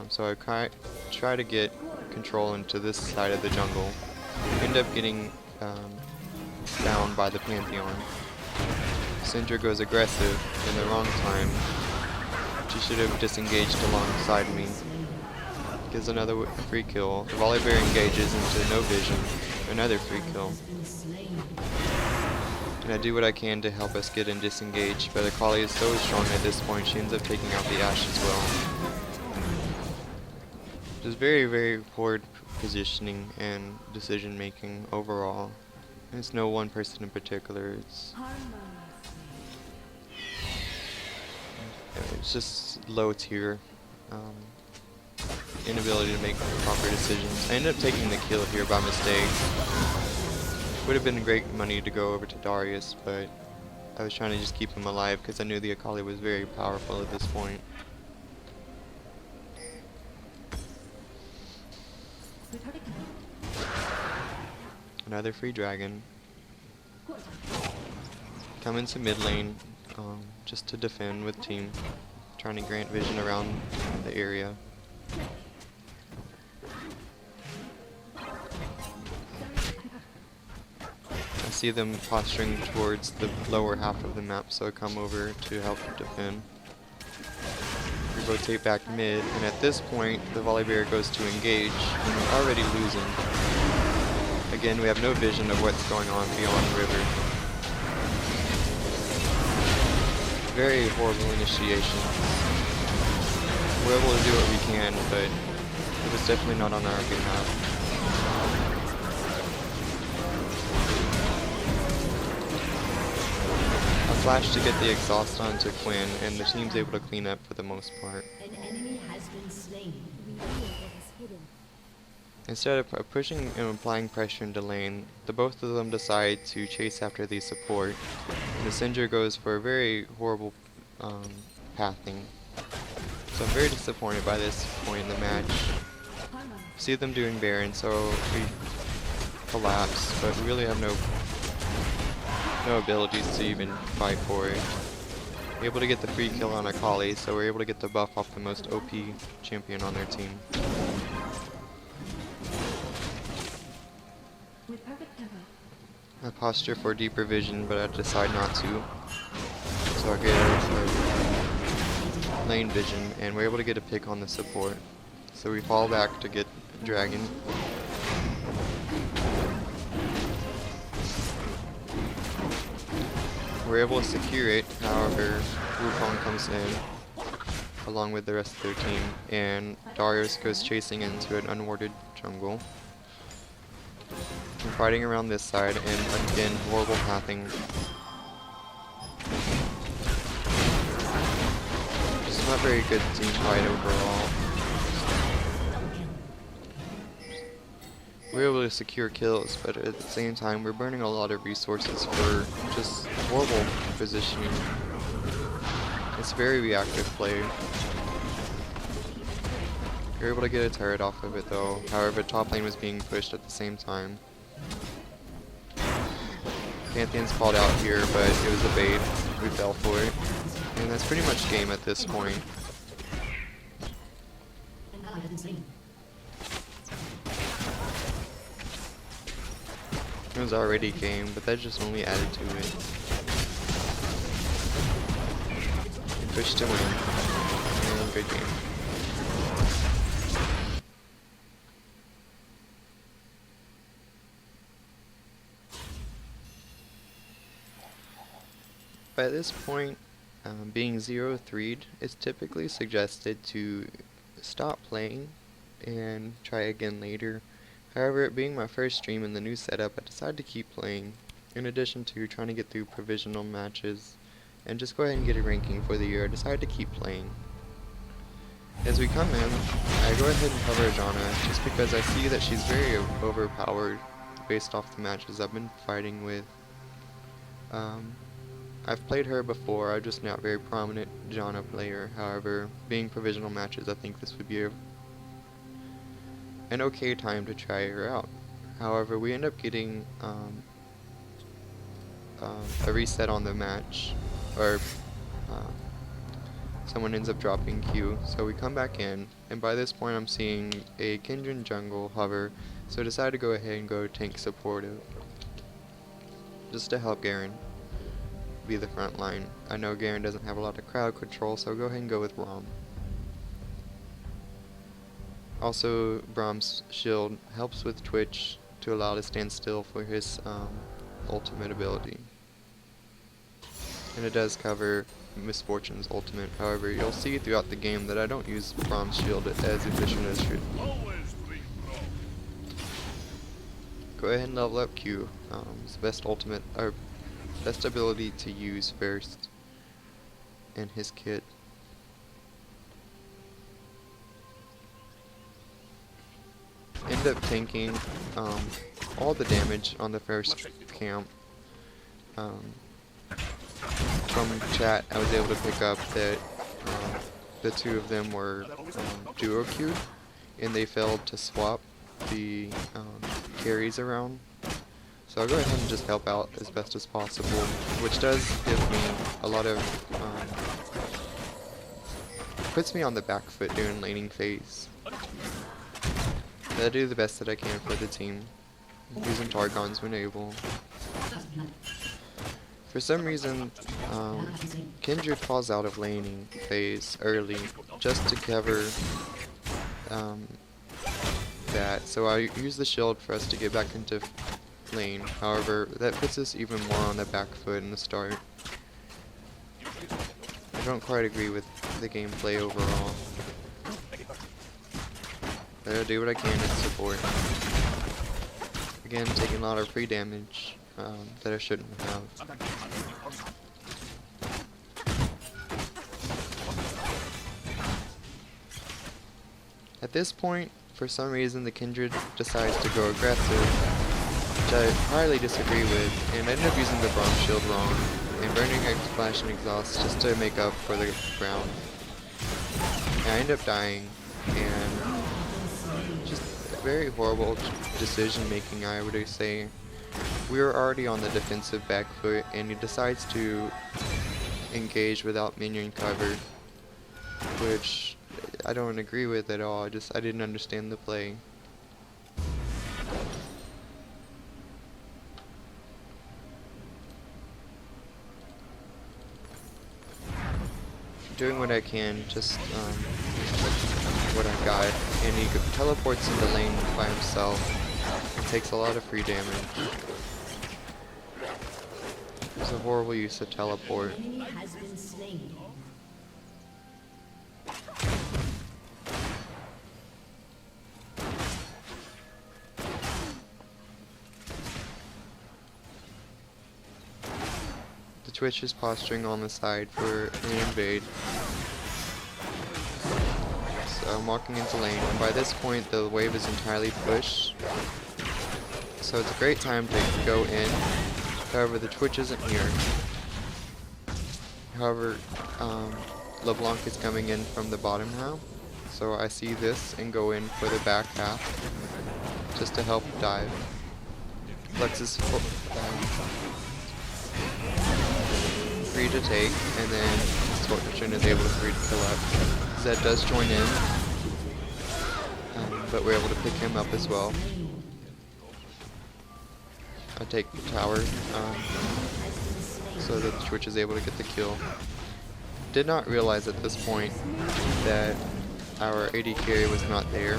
A: so I try to get control into this side of the jungle. End up getting down by the Pantheon. Syndra goes aggressive in the wrong time. She should have disengaged alongside me. Gets another free kill. The Volibear engages into no vision. Another free kill. And I do what I can to help us get in disengaged, but Akali is so strong at this point, she ends up taking out the Ashe as well. Just very, very poor positioning and decision making overall. And it's no one person in particular, it's just low tier. Inability to make proper decisions. I ended up taking the kill here by mistake. Would have been great money to go over to Darius, but I was trying to just keep him alive because I knew the Akali was very powerful at this point. Another free dragon. Come into mid lane just to defend with team. Trying to grant vision around the area. I see them posturing towards the lower half of the map, so I come over to help defend. We rotate back mid, and at this point, the Volibear goes to engage, and we're already losing. Again, we have no vision of what's going on beyond the river. Very horrible initiation. We're able to do what we can, but it was definitely not on our behalf. Flash to get the exhaust onto Quinn, and the team's able to clean up for the most part.
C: An enemy has been slain.
A: Instead of pushing and applying pressure into lane, the both of them decide to chase after the support, and the Syndra goes for a very horrible pathing. So I'm very disappointed by this point in the match. See them doing Baron, so we collapse, but we really have no abilities to even fight for it. We're able to get the free kill on Akali, so we're able to get the buff off the most OP champion on their team. I posture for deeper vision, but I decide not to. So I get lane vision, and we're able to get a pick on the support. So we fall back to get Dragon. We're able to secure it, however, Wukong comes in, along with the rest of their team, and Darius goes chasing into an unwarded jungle. I'm fighting around this side, and again, horrible pathing. Just not very good team fight overall. We're able to secure kills, but at the same time, we're burning a lot of resources for just horrible positioning. It's very reactive play. You're able to get a turret off of it though, however top lane was being pushed at the same time. Pantheon's called out here, but it was a bait. We fell for it. And that's pretty much game at this point.
C: An ally has been slain.
A: It was already game, but that just only added to it. Push to win. And good game. By this point, being 0-3'd, it's typically suggested to stop playing and try again later. However, it being my first stream in the new setup, I decided to keep playing, in addition to trying to get through provisional matches, and just go ahead and get a ranking for the year. I decided to keep playing. As we come in, I go ahead and cover Ajana, just because I see that she's very overpowered based off the matches I've been fighting with. I've played her before, I'm just not a very prominent Janna player. However, being provisional matches, I think this would be an okay time to try her out. However, we end up getting a reset on the match, or someone ends up dropping Q, so we come back in, and by this point I'm seeing a Kindred jungle hover, so I decided to go ahead and go tank supportive, just to help Garen be the front line. I know Garen doesn't have a lot of crowd control, so I'll go ahead and go with Rom. Also, Brahm's shield helps with Twitch to allow to stand still for his ultimate ability. And it does cover Misfortune's ultimate. However, you'll see throughout the game that I don't use Brahm's shield as efficient as should be. Go ahead and level up Q. It's the best ultimate, or best ability to use first in his kit. End up tanking all the damage on the first camp. From chat, I was able to pick up that the two of them were duo queued, and they failed to swap the carries around. So I'll go ahead and just help out as best as possible, which does give me a lot of, puts me on the back foot during laning phase. I do the best that I can for the team, using Targons when able. For some reason, Kindred falls out of laning phase early, just to cover that, so I use the shield for us to get back into lane. However, that puts us even more on the back foot in the start. I don't quite agree with the gameplay overall. But I'll do what I can to support. Again, taking a lot of free damage that I shouldn't have. At this point, for some reason, the Kindred decides to go aggressive, which I highly disagree with, and I ended up using the Braum shield wrong, and burning Splash and Exhaust just to make up for the ground. And I end up dying, and just very horrible decision making, I would say. We were already on the defensive back foot, and he decides to engage without minion cover, which I don't agree with at all. I didn't understand the play. Doing what I can, just what I got, and he teleports into lane by himself. It takes a lot of free damage. It's a horrible use of teleport.
C: Enemy has been slain.
A: The Twitch is posturing on the side for an invade. So I'm walking into lane, and by this point the wave is entirely pushed. So it's a great time to go in. However, the Twitch isn't here. However, LeBlanc is coming in from the bottom now. So I see this and go in for the back half, just to help dive. Flex is free to take, and then Scorpion is able to free to kill up. Zed does join in, but we're able to pick him up as well. I take the tower, so that the Twitch is able to get the kill. Did not realize at this point that our AD carry was not there.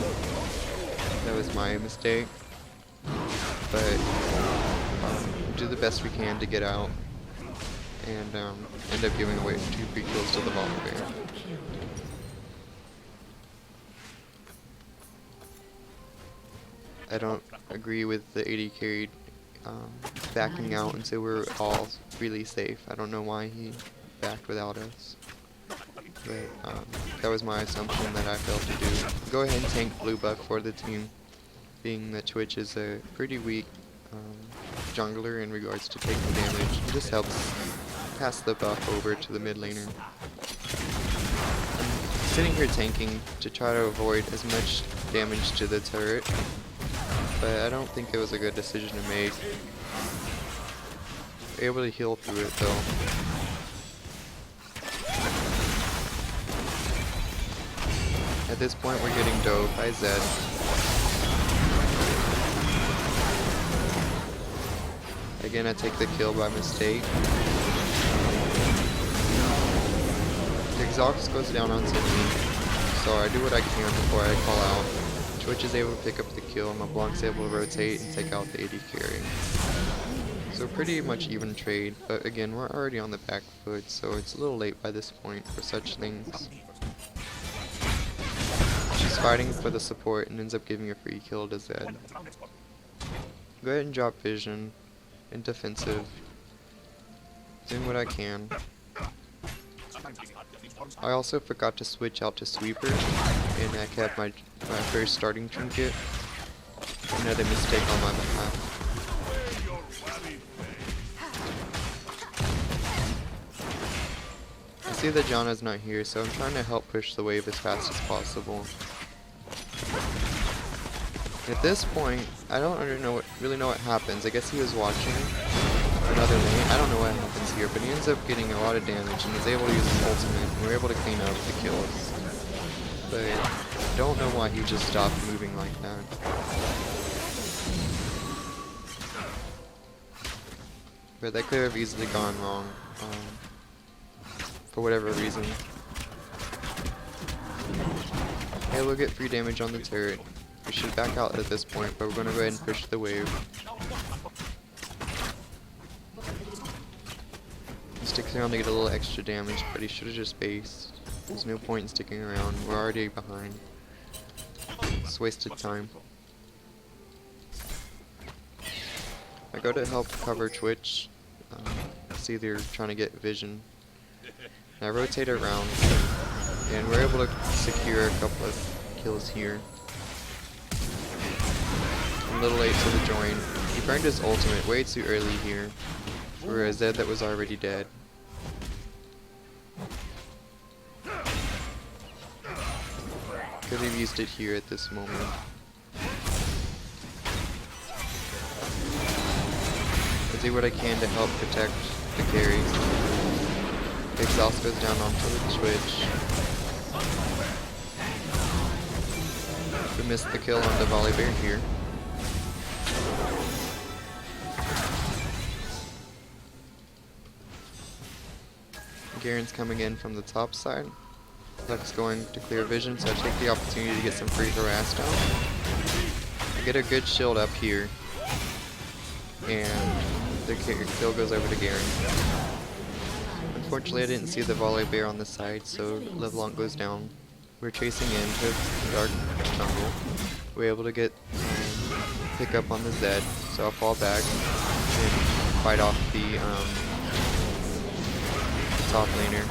A: That was my mistake. But do the best we can to get out and end up giving away 2 free kills to the Volibear. I don't agree with the AD carry backing out until we're all really safe. I don't know why he backed without us. But that was my assumption that I failed to do. Go ahead and tank blue buff for the team, being that Twitch is a pretty weak jungler in regards to taking damage. It just helps pass the buff over to the mid laner. I'm sitting here tanking to try to avoid as much damage to the turret, but I don't think it was a good decision to make. We're able to heal through it though. At this point we're getting dove by Zed. Again, I take the kill by mistake. The exhaust goes down onto me, so I do what I can before I call out. Twitch is able to pick up the kill, and LeBlanc's able to rotate and take out the AD carry. So pretty much even trade, but again, we're already on the back foot, so it's a little late by this point for such things. She's fighting for the support and ends up giving a free kill to Zed. Go ahead and drop vision and defensive. Doing what I can. I also forgot to switch out to sweeper, and I kept my first starting trinket. Another mistake on my behalf. I see that Janna's not here, so I'm trying to help push the wave as fast as possible. At this point, I don't really know what happens. I guess he was watching another lane. I don't know what happens here, but he ends up getting a lot of damage and is able to use his ultimate, and we're able to clean up the kills. But I don't know why he just stopped moving like that. But that could have easily gone wrong, for whatever reason. Hey, we'll get free damage on the turret. We should back out at this point, but we're going to go ahead and push the wave. He sticks around to get a little extra damage, but he should have just based. There's no point in sticking around. We're already behind. It's wasted time. I go to help cover Twitch. See they're trying to get vision. And I rotate around, and we're able to secure a couple of kills here. A little late to the join. He burned his ultimate way too early here for a Zed that was already dead. Could have used it here at this moment. I do what I can to help protect the carries. The exhaust goes down onto the Twitch. We missed the kill on the Volibear here. Garen's coming in from the top side. Lex going to clear vision, so I take the opportunity to get some free harass down. I get a good shield up here, and the kill goes over to Garen. Unfortunately, I didn't see the Volibear on the side, so LeBlanc goes down. We're chasing into the dark jungle. We're able to get pick up on the Zed, so I'll fall back and fight off the top laner.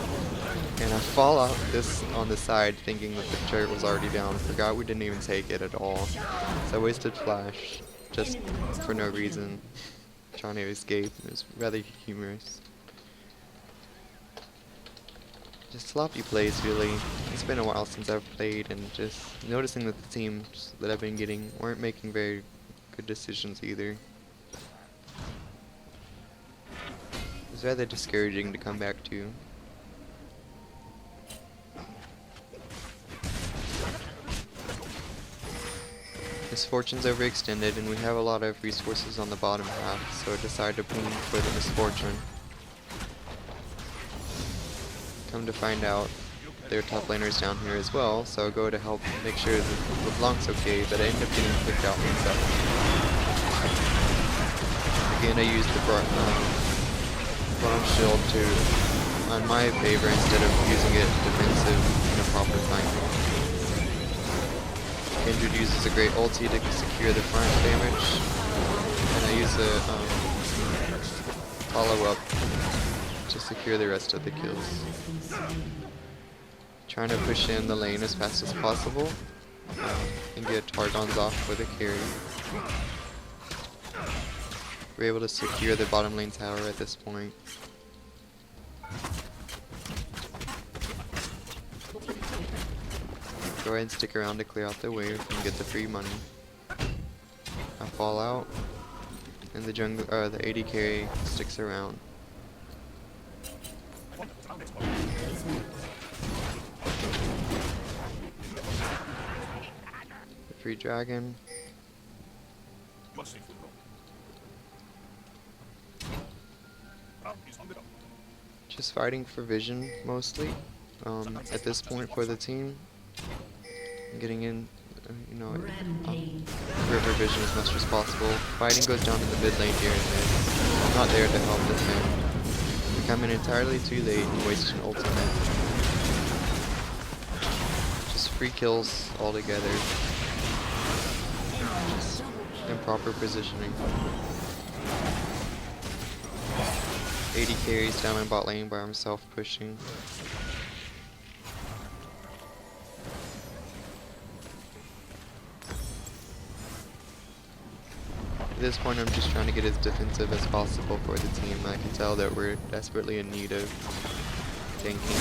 A: And I fall out this on the side thinking that the turret was already down. Forgot we didn't even take it at all. So I wasted flash just for no reason, trying to escape. It was rather humorous. Just sloppy plays really. It's been a while since I've played, and just noticing that the teams that I've been getting weren't making very good decisions either. It's rather discouraging to come back to. Misfortune's overextended, and we have a lot of resources on the bottom half, so I decide to ping for the Misfortune. Come to find out, their top laner is down here as well, so I go to help make sure that LeBlanc's okay, but I end up getting picked out myself. Again, I used the bomb shield to on my favor instead of using it defensive in a proper timing. Kindred uses a great ulti to secure the front damage, and I use a follow-up to secure the rest of the kills. Trying to push in the lane as fast as possible and get Targons off with a carry. We're able to secure the bottom lane tower at this point. Go ahead and stick around to clear out the wave and get the free money. I fall out, and the jungle, the AD carry sticks around. The free dragon. Just fighting for vision mostly at this point for the team. Getting in, river vision as much as possible. Fighting goes down in the mid lane here and there. I'm not there to help defend. We come in entirely too late and waste an ultimate. Just free kills altogether. Just improper positioning. AD carries down in bot lane by himself pushing. At this point I'm just trying to get as defensive as possible for the team. I can tell that we're desperately in need of tanking.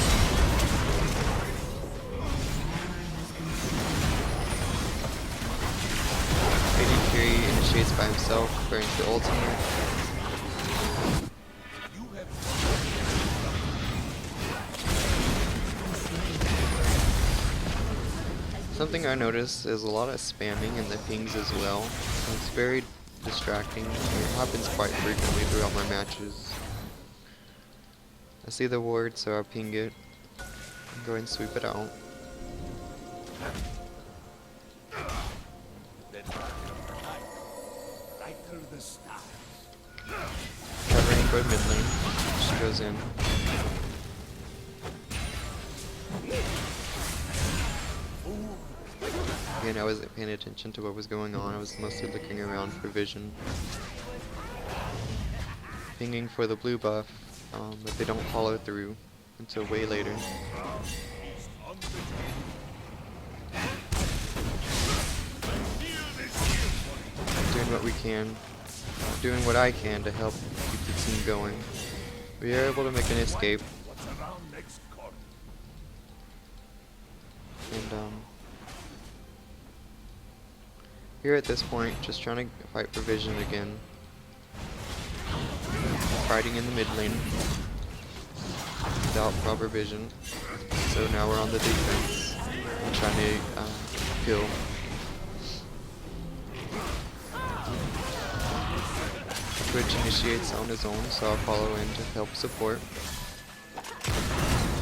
A: AD carry initiates by himself, burns the ultimate. Something I noticed is a lot of spamming in the pings as well. It's very distracting. It happens quite frequently throughout my matches. I see the ward, so I ping it. Go ahead and sweep it out. Covering go mid lane. She goes in. Again, I wasn't paying attention to what was going on. I was mostly looking around for vision. Pinging for the blue buff, but they don't follow through until way later. Doing what we can, doing what I can to help keep the team going. We are able to make an escape. And here at this point, just trying to fight for vision again. Fighting in the mid lane without proper vision. So now we're on the defense. I'm trying to kill. Twitch initiates on his own, so I'll follow in to help support.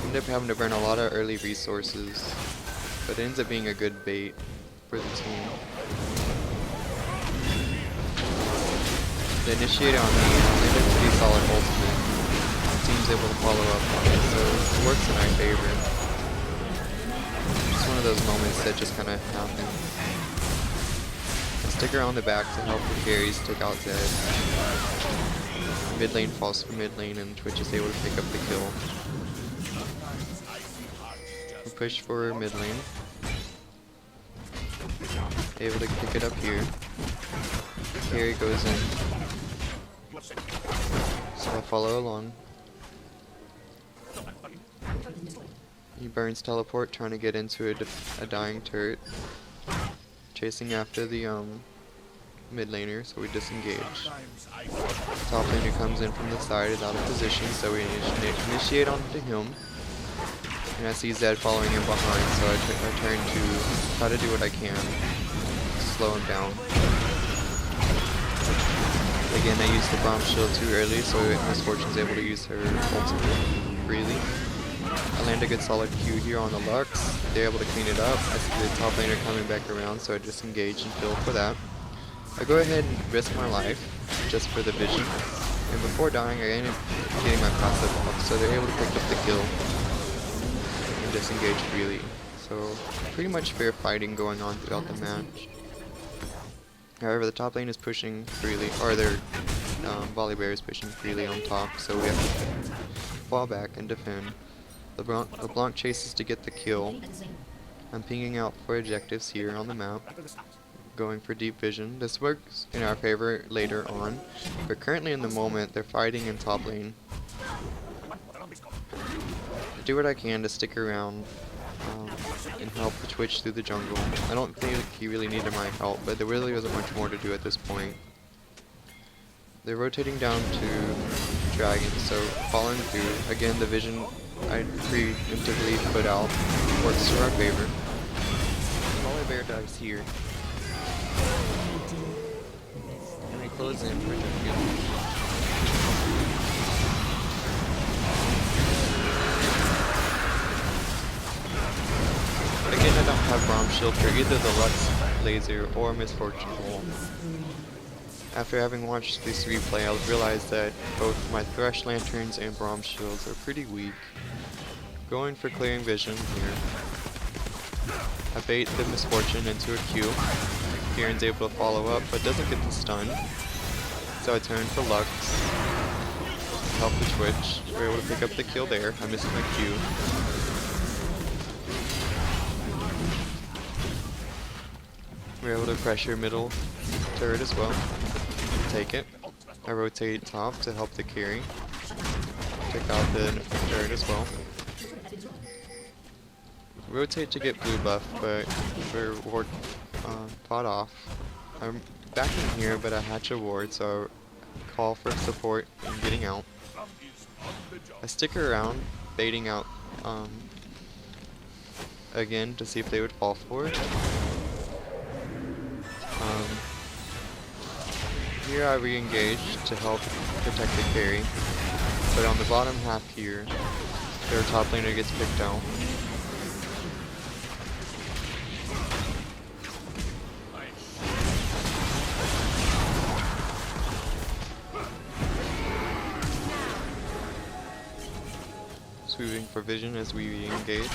A: End up having to burn a lot of early resources, but it ends up being a good bait for the team. The initiate on me, I landed a pretty solid ultimate. The team's able to follow up on it, so it works in our favor. It's one of those moments that just kind of happen. I stick around the back to help the carries take out Zed. Mid lane falls for mid lane and Twitch is able to pick up the kill. We push for mid lane. Able to pick it up here. Carry goes in. So I follow along. He burns teleport, trying to get into a dying turret. Chasing after the mid laner, so we disengage. Top laner comes in from the side, is out of position, so we initiate onto him. And I see Zed following him behind, so I turn to try to do what I can to slow him down. Again, I used the bomb shield too early, so Miss Fortune's able to use her ultimate freely. I land a good solid Q here on the Lux. They're able to clean it up. I see the top laner coming back around, so I disengage and fill for that. I go ahead and risk my life just for the vision. And before dying, I ended up getting my passive off, so they're able to pick up the kill and disengage freely. So pretty much fair fighting going on throughout the match. However, the top lane is pushing freely, or their Volibear is pushing freely on top, so we have to fall back and defend. LeBlanc chases to get the kill. I'm pinging out for objectives here on the map, going for deep vision. This works in our favor later on, but currently in the moment they're fighting in top lane. I do what I can to stick around and help the Twitch through the jungle. I don't think he really needed my help, but there really wasn't much more to do at this point. They're rotating down to Dragon, so following through. Again, the vision I preemptively put out works to our favor. Volibear dives here. And we close in for Jungle. Again, I don't have Braum Shield for either the Lux Laser or Misfortune Bowl. After having watched this replay, I realized that both my Thresh Lanterns and Braum Shields are pretty weak. Going for Clearing Vision here. I bait the Misfortune into a Q. Kieran's able to follow up, but doesn't get the stun. So I turn for Lux. Help the Twitch. We're able to pick up the kill there. I missed my Q. We're able to pressure middle turret as well. Take it. I rotate top to help the carry. Take out the turret as well. Rotate to get blue buff, but we're ward fought off. I'm backing here, but I hatch a ward, so I call for support and getting out. I stick around, baiting out again to see if they would fall for it. Here I re-engage to help protect the carry, but on the bottom half here, their top laner gets picked out. Sweeping for vision as we re-engage.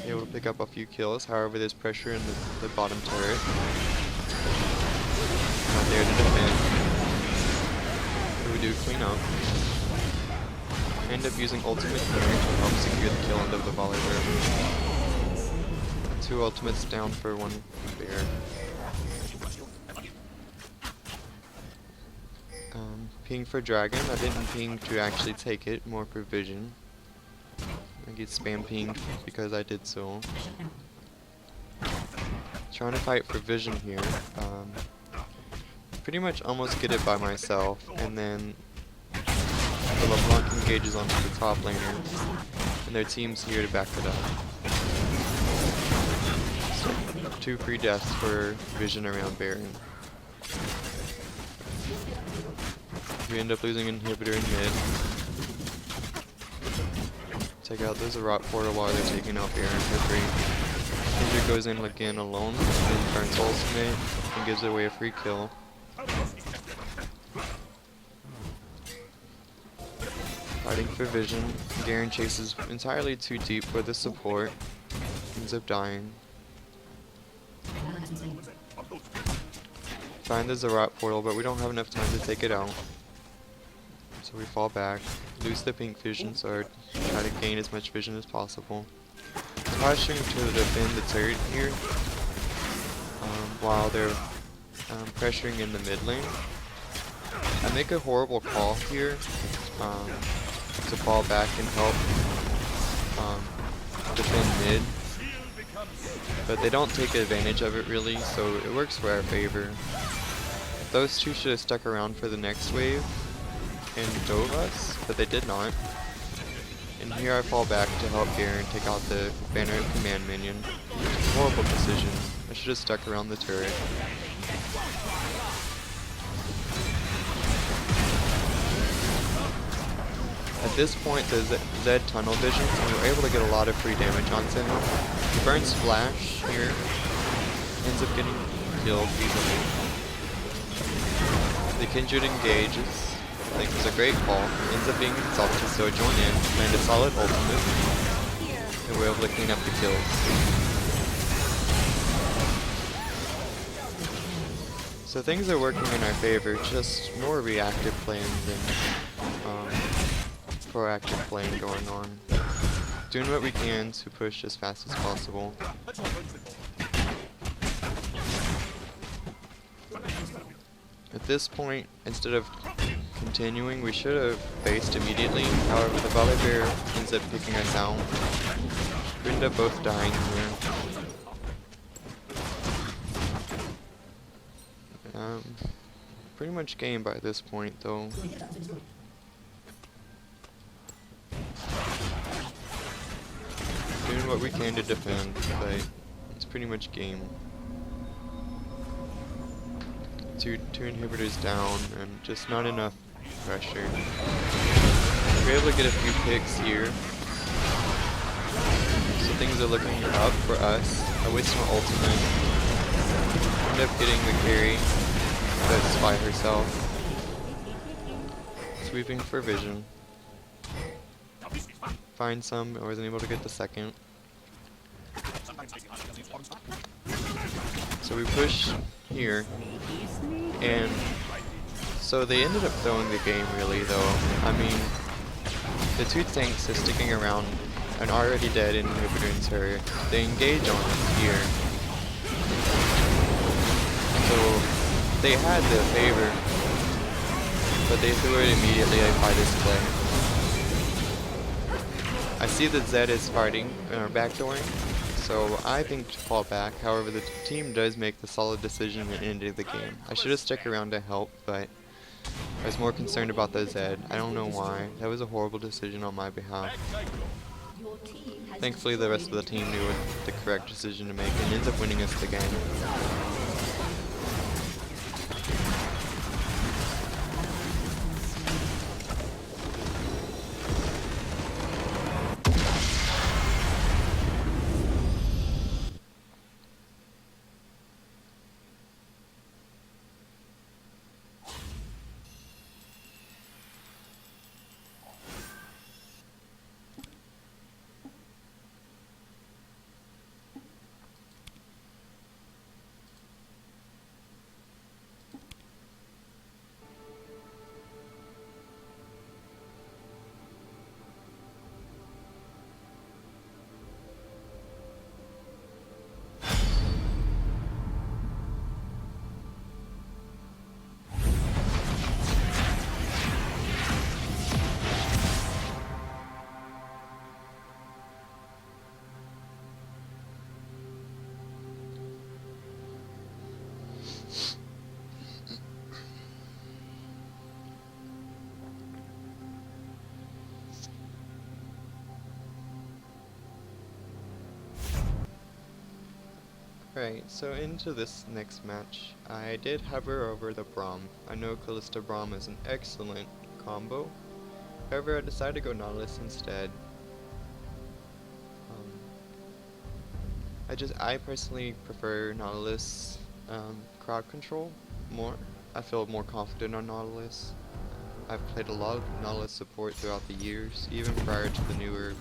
A: Able to pick up a few kills, however there's pressure in the bottom turret. Not there to defend. So we do clean up. End up using ultimate here to help secure the kill end of the Volibear. 2 ultimates down for 1 bear. Ping for Dragon. I didn't ping to actually take it, more for vision. I get spam pinged because I did so. Trying to fight for vision here. Pretty much almost get it by myself, and then the LeBlanc engages onto the top laner, and their team's here to back it up. So, 2 free deaths for vision around Baron. We end up losing inhibitor in mid. Take out the Zerat portal while they're taking out Baron for free. Kendrick goes in again alone, then turns ultimate and gives away a free kill. Fighting for vision. Garen chases entirely too deep for the support. Ends up dying. Find the Zerat portal, but we don't have enough time to take it out. So we fall back. Lose the pink vision, so I try to gain as much vision as possible. Posturing to defend the turret here, while they're pressuring in the mid lane. I make a horrible call here to fall back and help defend mid, but they don't take advantage of it really, so it works for our favor. Those two should have stuck around for the next wave and dove us, but they did not. And here I fall back to help Garen take out the Banner of Command minion. Horrible decision. I should have stuck around the turret. At this point, the Zed tunnel vision, and we were able to get a lot of free damage onto him. He burns Flash here, ends up getting killed easily. The Kindred engages. I think it's a great call. Ends up being exalted, so join in, land a solid ultimate, and we're able to clean up the kills. So things are working in our favor, just more reactive playing than proactive playing going on. Doing what we can to push as fast as possible. At this point, instead of continuing, we should have faced immediately. However, the Volibear ends up picking us out. We end up both dying here. Pretty much game by this point, though. Doing what we can to defend, but it's pretty much game. Two inhibitors down, and just not enough pressure. We're able to get a few picks here. So things are looking up for us. I waste my ultimate. End up getting the carry. That's by herself. Sweeping for vision. Find some, I wasn't able to get the second. So we push here. And so they ended up throwing the game really though. I mean, the two tanks are sticking around an already dead inhibitor and turret. They engage on us here. So they had the favor, but they threw it immediately by this play. I see that Zed is fighting or backdooring, so I think to fall back. However, the team does make the solid decision and ended the game. I should have stuck around to help, but I was more concerned about the Zed. I don't know why. That was a horrible decision on my behalf. Thankfully, the rest of the team knew the correct decision to make and ends up winning us the game. Right, so into this next match, I did hover over the Braum. I know Callista Braum is an excellent combo. However, I decided to go Nautilus instead. I personally prefer Nautilus crowd control more. I feel more confident on Nautilus. I've played a lot of Nautilus support throughout the years, even prior to the newer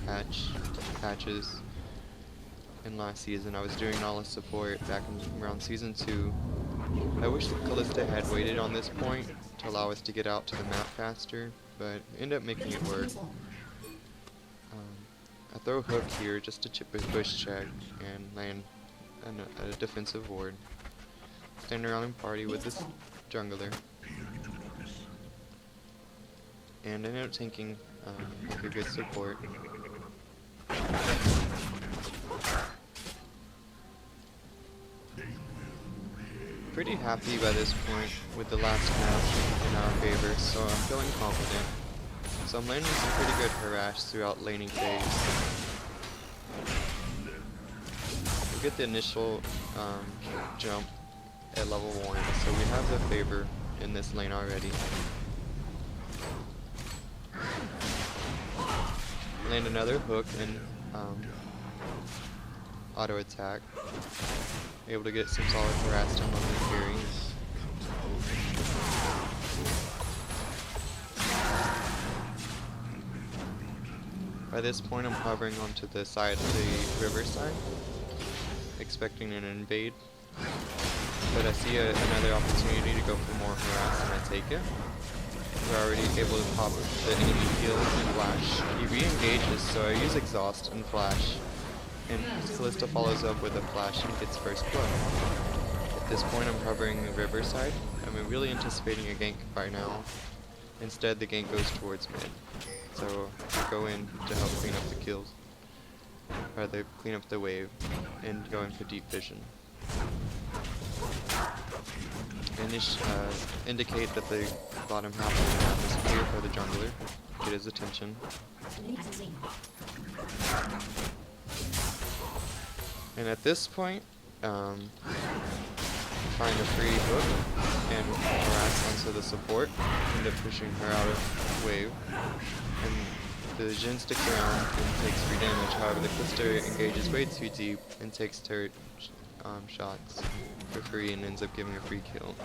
A: patches. In last season, I was doing Nautilus support back in around season 2. I wish that Callista had waited on this point to allow us to get out to the map faster, but ended up making it work. I throw a hook here just to chip a push check and land a defensive ward. Stand around and party with this jungler. And ended up tanking like a good support. Pretty happy by this point with the last match in our favor, so I'm feeling confident. So I'm landing some pretty good harass throughout laning phase. We get the initial jump at level 1, so we have the favor in this lane already. Land another hook and auto attack. Able to get some solid harass down on the carry. By this point, I'm hovering onto the side of the riverside, expecting an invade. But I see another opportunity to go for more harass, and I take it. We're already able to pop the enemy heal and flash. He re-engages, so I use exhaust and flash. And Callista follows up with a flash and gets first blood. At this point, I'm hovering the riverside. I'm really anticipating a gank by now. Instead, the gank goes towards mid. So I go in to help clean up the kills. Rather, clean up the wave and go in for deep vision. Indicate that the bottom half of the map is clear for the jungler. Get his attention. And at this point, find a free hook and harass onto the support. End up pushing her out of wave. And the Jhin sticks around and takes free damage. However, the Callista engages way too deep and takes turret shots for free and ends up giving a free kill.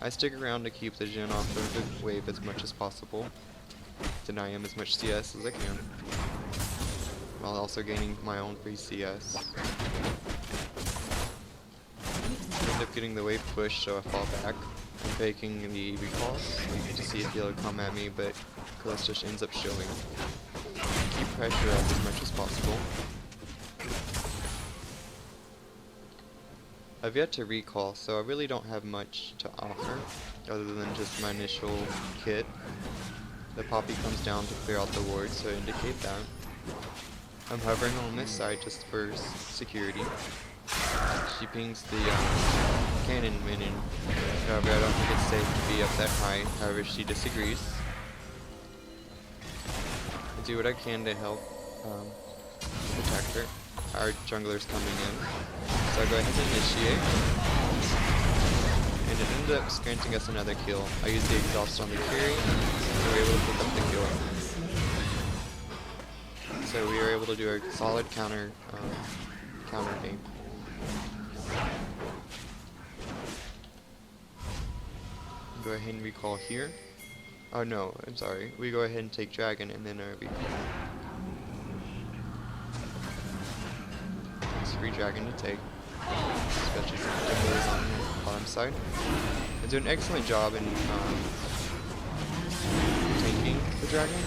A: I stick around to keep the Jhin off of the wave as much as possible, deny him as much CS as I can, while also gaining my own free CS. I end up getting the wave push, so I fall back. I'm faking the recalls to see if he'll come at me, but Callista ends up showing. Keep pressure up as much as possible. I've yet to recall, so I really don't have much to offer, other than just my initial kit. The Poppy comes down to clear out the wards, so I indicate that. I'm hovering on this side just for security. She pings the cannon minion. However, I don't think it's safe to be up that high. However, she disagrees. I do what I can to help protect her. Our jungler's coming in. So I go ahead and initiate. And it ended up granting us another kill. I used the exhaust on the carry, and we were able to pick up the kill. So we were able to do a solid counter game. Go ahead and recall here. Oh no, I'm sorry. We go ahead and take dragon and then recall. It's free dragon to take, especially since the jungle is on the bottom side. I do an excellent job in tanking the dragon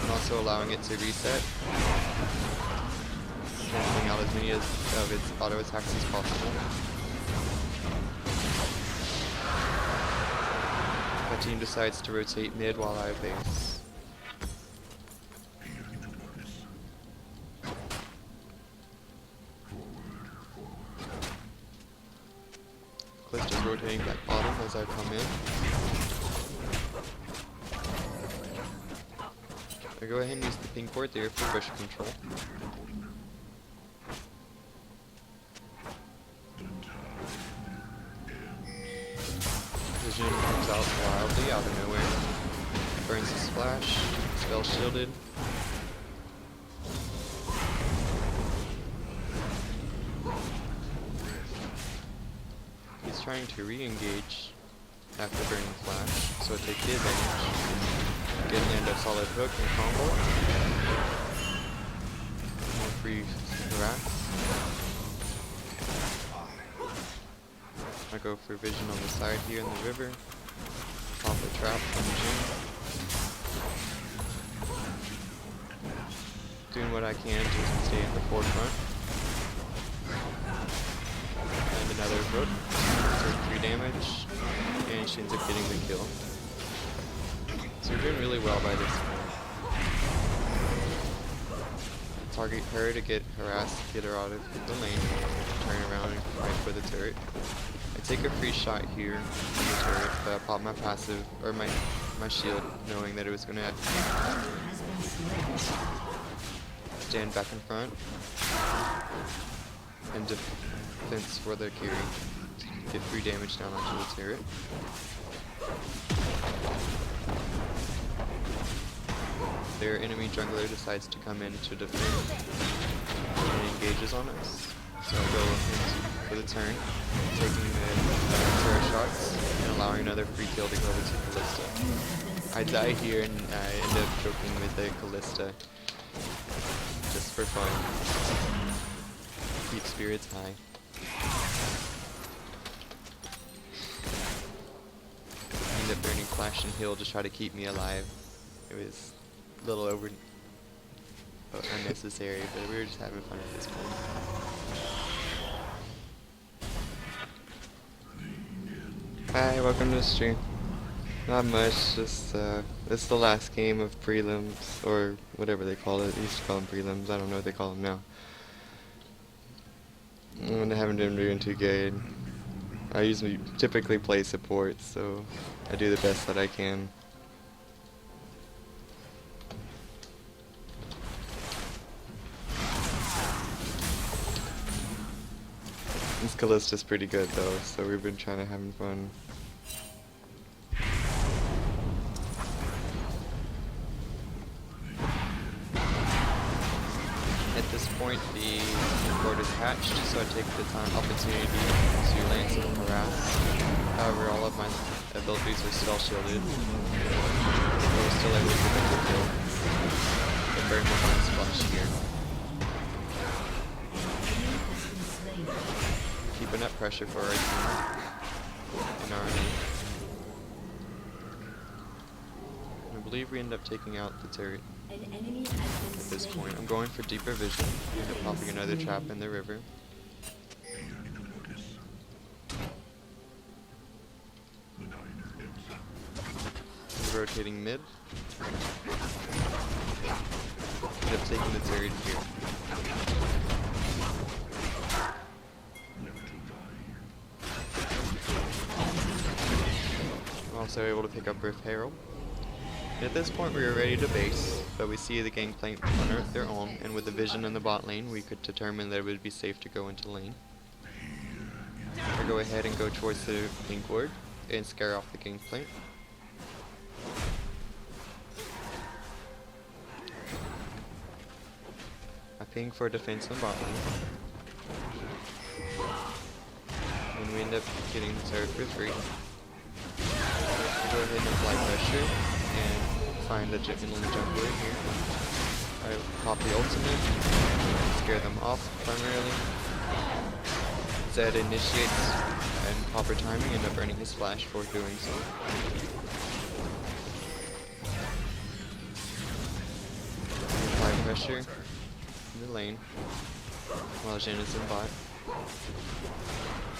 A: and also allowing it to reset, canceling out as many of its auto attacks as possible. My team decides to rotate mid while I base. Callista's rotating back bottom as I come in. I go ahead and use the ping port there for bush control. The Jhin comes out wildly out of nowhere. Burns his splash, spell shielded. He's trying to re-engage after burning flash, so I take the advantage. Get land a solid hook and combo. More free harass. I go for vision on the side here in the river. Pop a trap from Jhin. Doing what I can to stay in the forefront. And another hook. So 3 damage. And she ends up getting the kill. So we're doing really well by this point. Target her to get harassed, get her out of the lane, turn around and fight for the turret. I take a free shot here on the turret, but I pop my passive, or my shield, knowing that it was going to stand back in front, and defense for the carry. Get free damage down onto the turret. Their enemy jungler decides to come in to defend and engages on us. So I go for the turn, taking the turret shots and allowing another free kill to go over to Callista. I die here and I end up choking with the Callista just for fun. Keep spirits high. I end up burning Flash and Heal to try to keep me alive. It was a little unnecessary, but we were just having fun at this point. Hi, welcome to the stream. Not much, just it's the last game of prelims, or whatever they call it. They used to call them prelims, I don't know what they call them now. And I haven't been doing too good. I usually typically play support, so I do the best that I can. This Callista's pretty good though, so we've been trying to have fun. At this point, the board is hatched, so I take the opportunity to land some harass. However, all of my abilities are still shielded, so we're still able to get the kill. And burn one on splash here. Keeping up pressure for our team and our enemy. I believe we end up taking out the turret. At this point, I'm going for deeper vision. We end up popping another trap in the river. Rotating mid. End up taking the turret here. I'm also able to pick up Rift Herald. And at this point we were ready to base, but we see the gangplank on their own, and with the vision in the bot lane we could determine that it would be safe to go into lane. I go ahead and go towards the pink ward and scare off the gangplank. I ping for defense in bot lane. And we end up getting the turret for free. Go ahead and apply pressure and find the inland jungler here. I pop the ultimate, scare them off primarily. Zed initiates and proper timing, end up earning his flash for doing so. Apply pressure in the lane while Jhin is in bot.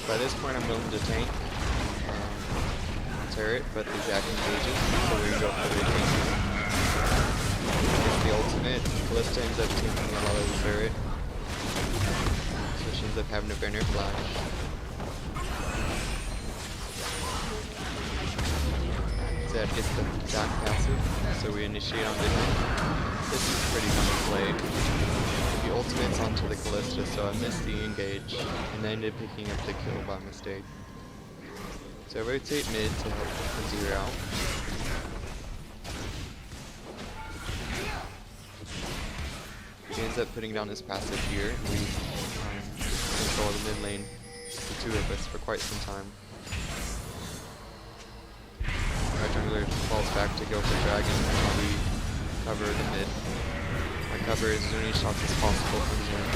A: By this point I'm willing to tank turret, but the Jack engages, so we go for the tank. Gets the ultimate. Callista ends up taking a lot of the turret, so she ends up having to burn her flash. Zed gets the Jack passive, so we initiate on Vision. This is pretty fun to play. The ultimate's onto the Callista, so I missed the engage, and I ended up picking up the kill by mistake. So I rotate mid to help the zero out. He ends up putting down his passive here. We control the mid lane, the two of us, for quite some time. Our jungler falls back to go for dragon while we cover the mid. I cover as many shots as possible from Jhin.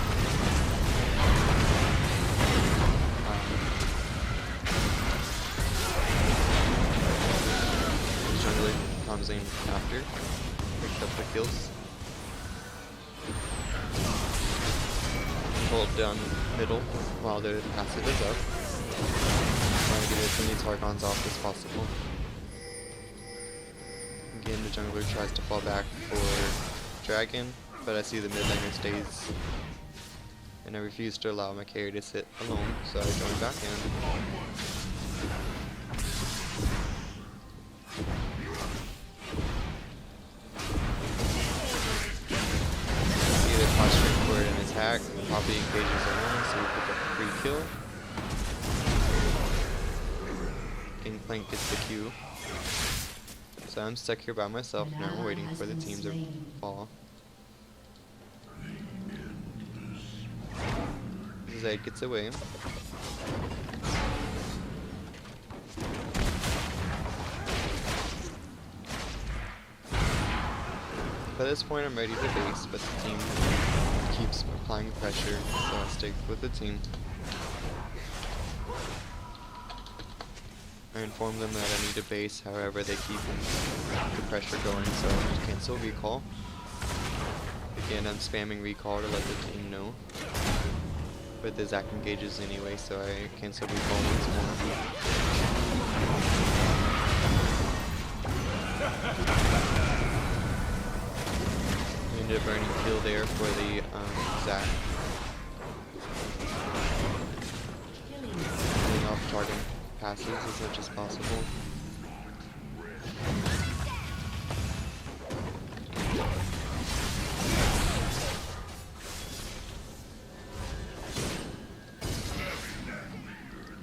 A: Comes in after, picked up the kills. Hold down middle while the passive is up. Trying to get as many Targons off as possible. Again, the jungler tries to fall back for dragon, but I see the mid laner stays, and I refuse to allow my carry to sit alone, so I join back in. Attack, Poppy engages alone, so we pick up a free kill. Gangplank gets the Q. So I'm stuck here by myself now, waiting for the team to fall. This is Zed gets away. By this point I'm ready to base, but the team keeps applying pressure, so I stick with the team. I inform them that I need to base, however they keep the pressure going, so I just cancel recall. Again, I'm spamming recall to let the team know. But the Zac engages anyway, so I cancel recall once more. I ended up burning kill there for the Zac. Getting off target passes as much as possible.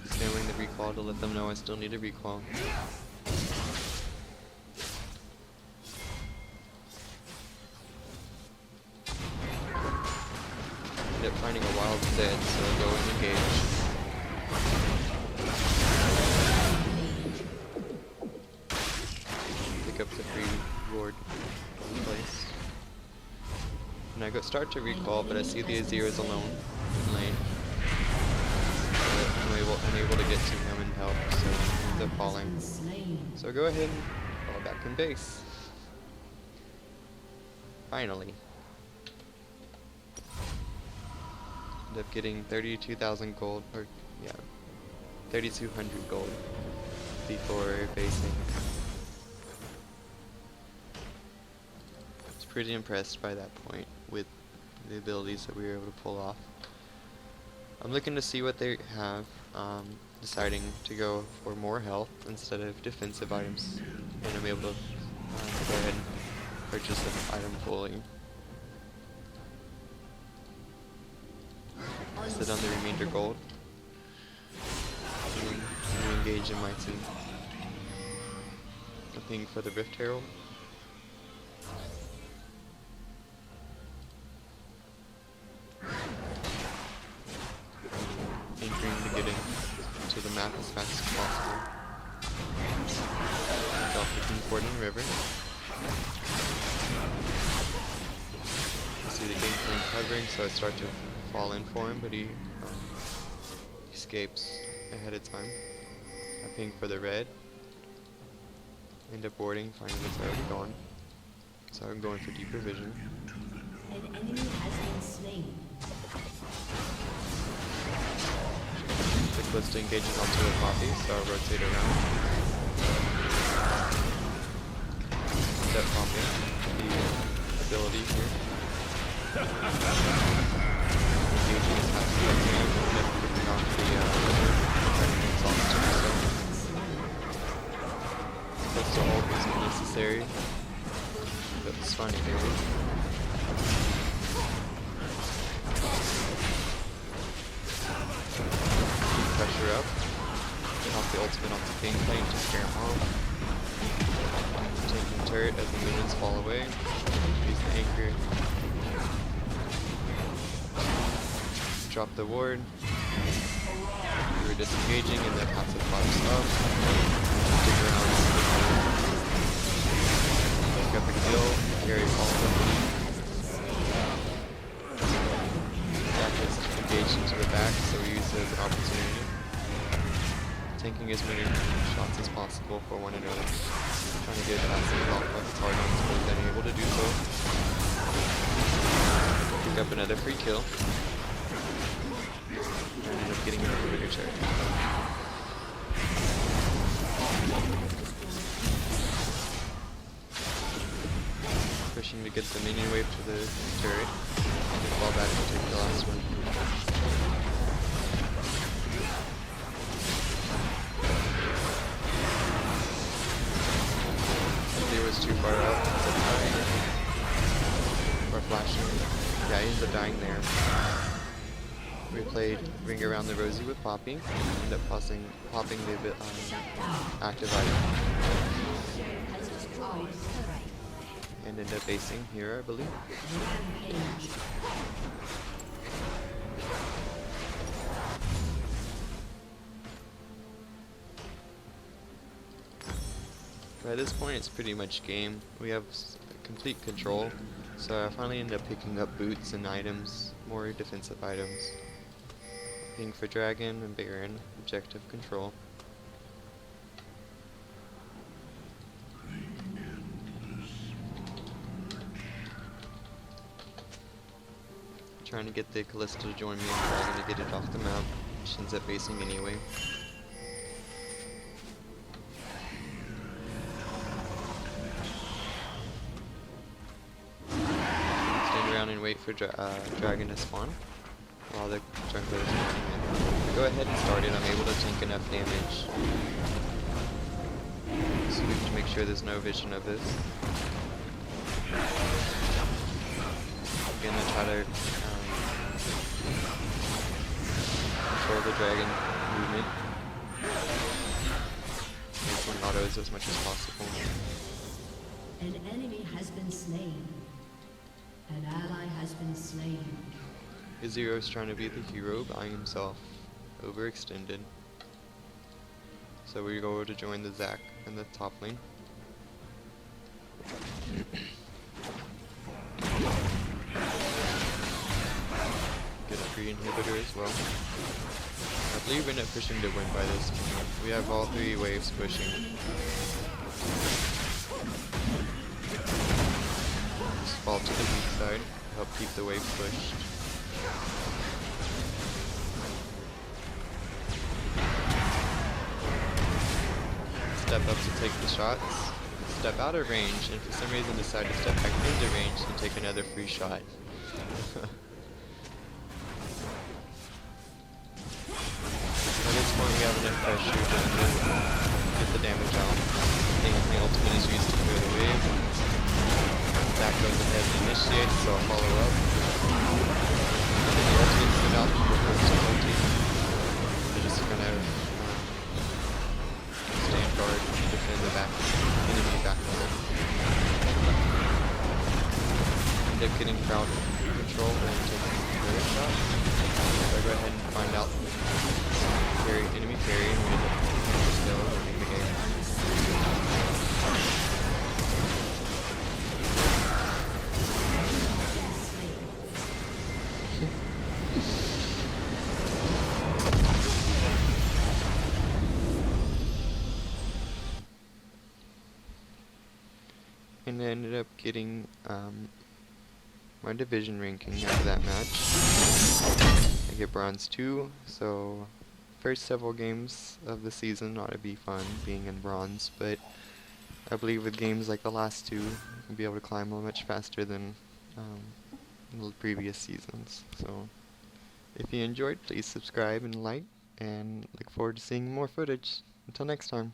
A: Spamming the recall to let them know I still need a recall. End up finding a wild Zed, so I go and engage. Pick up the free ward in place. And I start to recall, but I see the Azir's alone in lane. I'm unable to get to him and help, so he ends up falling. So go ahead and fall back in base. Finally. End up getting 32,000 gold, or yeah, 3,200 gold before basing. I was pretty impressed by that point with the abilities that we were able to pull off. I'm looking to see what they have, deciding to go for more health instead of defensive items, and I'm able to go ahead and purchase an item fully. Sit on the remainder gold, and engage in my team. Looking for the Rift Herald. Anchoring to getting to the map as fast as possible. Off the King Fording River. I see the Gangplank covering, so I start to fall in for him, but he escapes ahead of time. I ping for the red. End up warding, finding it's already gone. So I'm going for deeper vision.
C: An enemy has been slain.
A: The Callisto engages onto the Poppy, so I'll rotate around. Step pumping the ability here. Engaging as fast as I can, and then picking off the Callisto ult isn't necessary, but it's fun anyway. Pressure up. Off the ultimate onto Gangplank to scare him off. Taking turret as the minions fall away. Use the anchor. Drop the ward. We were disengaging and the passive pops up. Stick around. Pick up a kill. Carry all of them. That is engaged into the back, so we use it as an opportunity. Taking as many shots as possible for one another. Trying to get passive off of targets, but then able to do so. Pick up another free kill. And end up getting an inhibitor turret. Pushing to get the minion wave to the turret. And fall back and take the last one. Too far up, or flashing. Yeah, he ends up dying there. We played Ring Around the Rosie with Poppy, ended up popping the active item, and ended up acing here, I believe. By this point, it's pretty much game. We have complete control, so I finally ended up picking up boots and items, more defensive items. Looking for Dragon and Baron, objective control. Trying to get the Callisto to join me and Dragon to get it off the map. She ends up basing anyway. Stand around and wait for Dragon to spawn while the jungler is spawning in. Go ahead and start it. I'm able to tank enough damage. Sweep to make sure there's no vision of this. Again, I try to control the dragon movement. Making autos as much as possible.
C: An enemy has been slain. An ally has been slain.
A: Zero is trying to be the hero, buying himself overextended. So we go to join the Zac in the top lane. Get a free inhibitor as well. I believe we end up pushing to win by this point. We have all three waves pushing. Just fall to the weak side, help keep the wave pushed. Step up to take the shots, step out of range, and for some reason decide to step back into range and take another free shot. At this point we have enough pressure to get the damage out. The ultimate is used to clear the wave. Zac goes ahead and initiates, so I'll follow up. And then the ultimate put out before it's ulti. They're just gonna stand guard and defend the enemy back line. End up getting crowd control and taking another shot. So I go ahead and find out enemy carry and we end up still winning the game. And I ended up getting my division ranking out of that match. I get bronze 2, so first several games of the season ought to be fun being in bronze, but I believe with games like the last two, you'll be able to climb much faster than the previous seasons. So if you enjoyed, please subscribe and like, and look forward to seeing more footage. Until next time.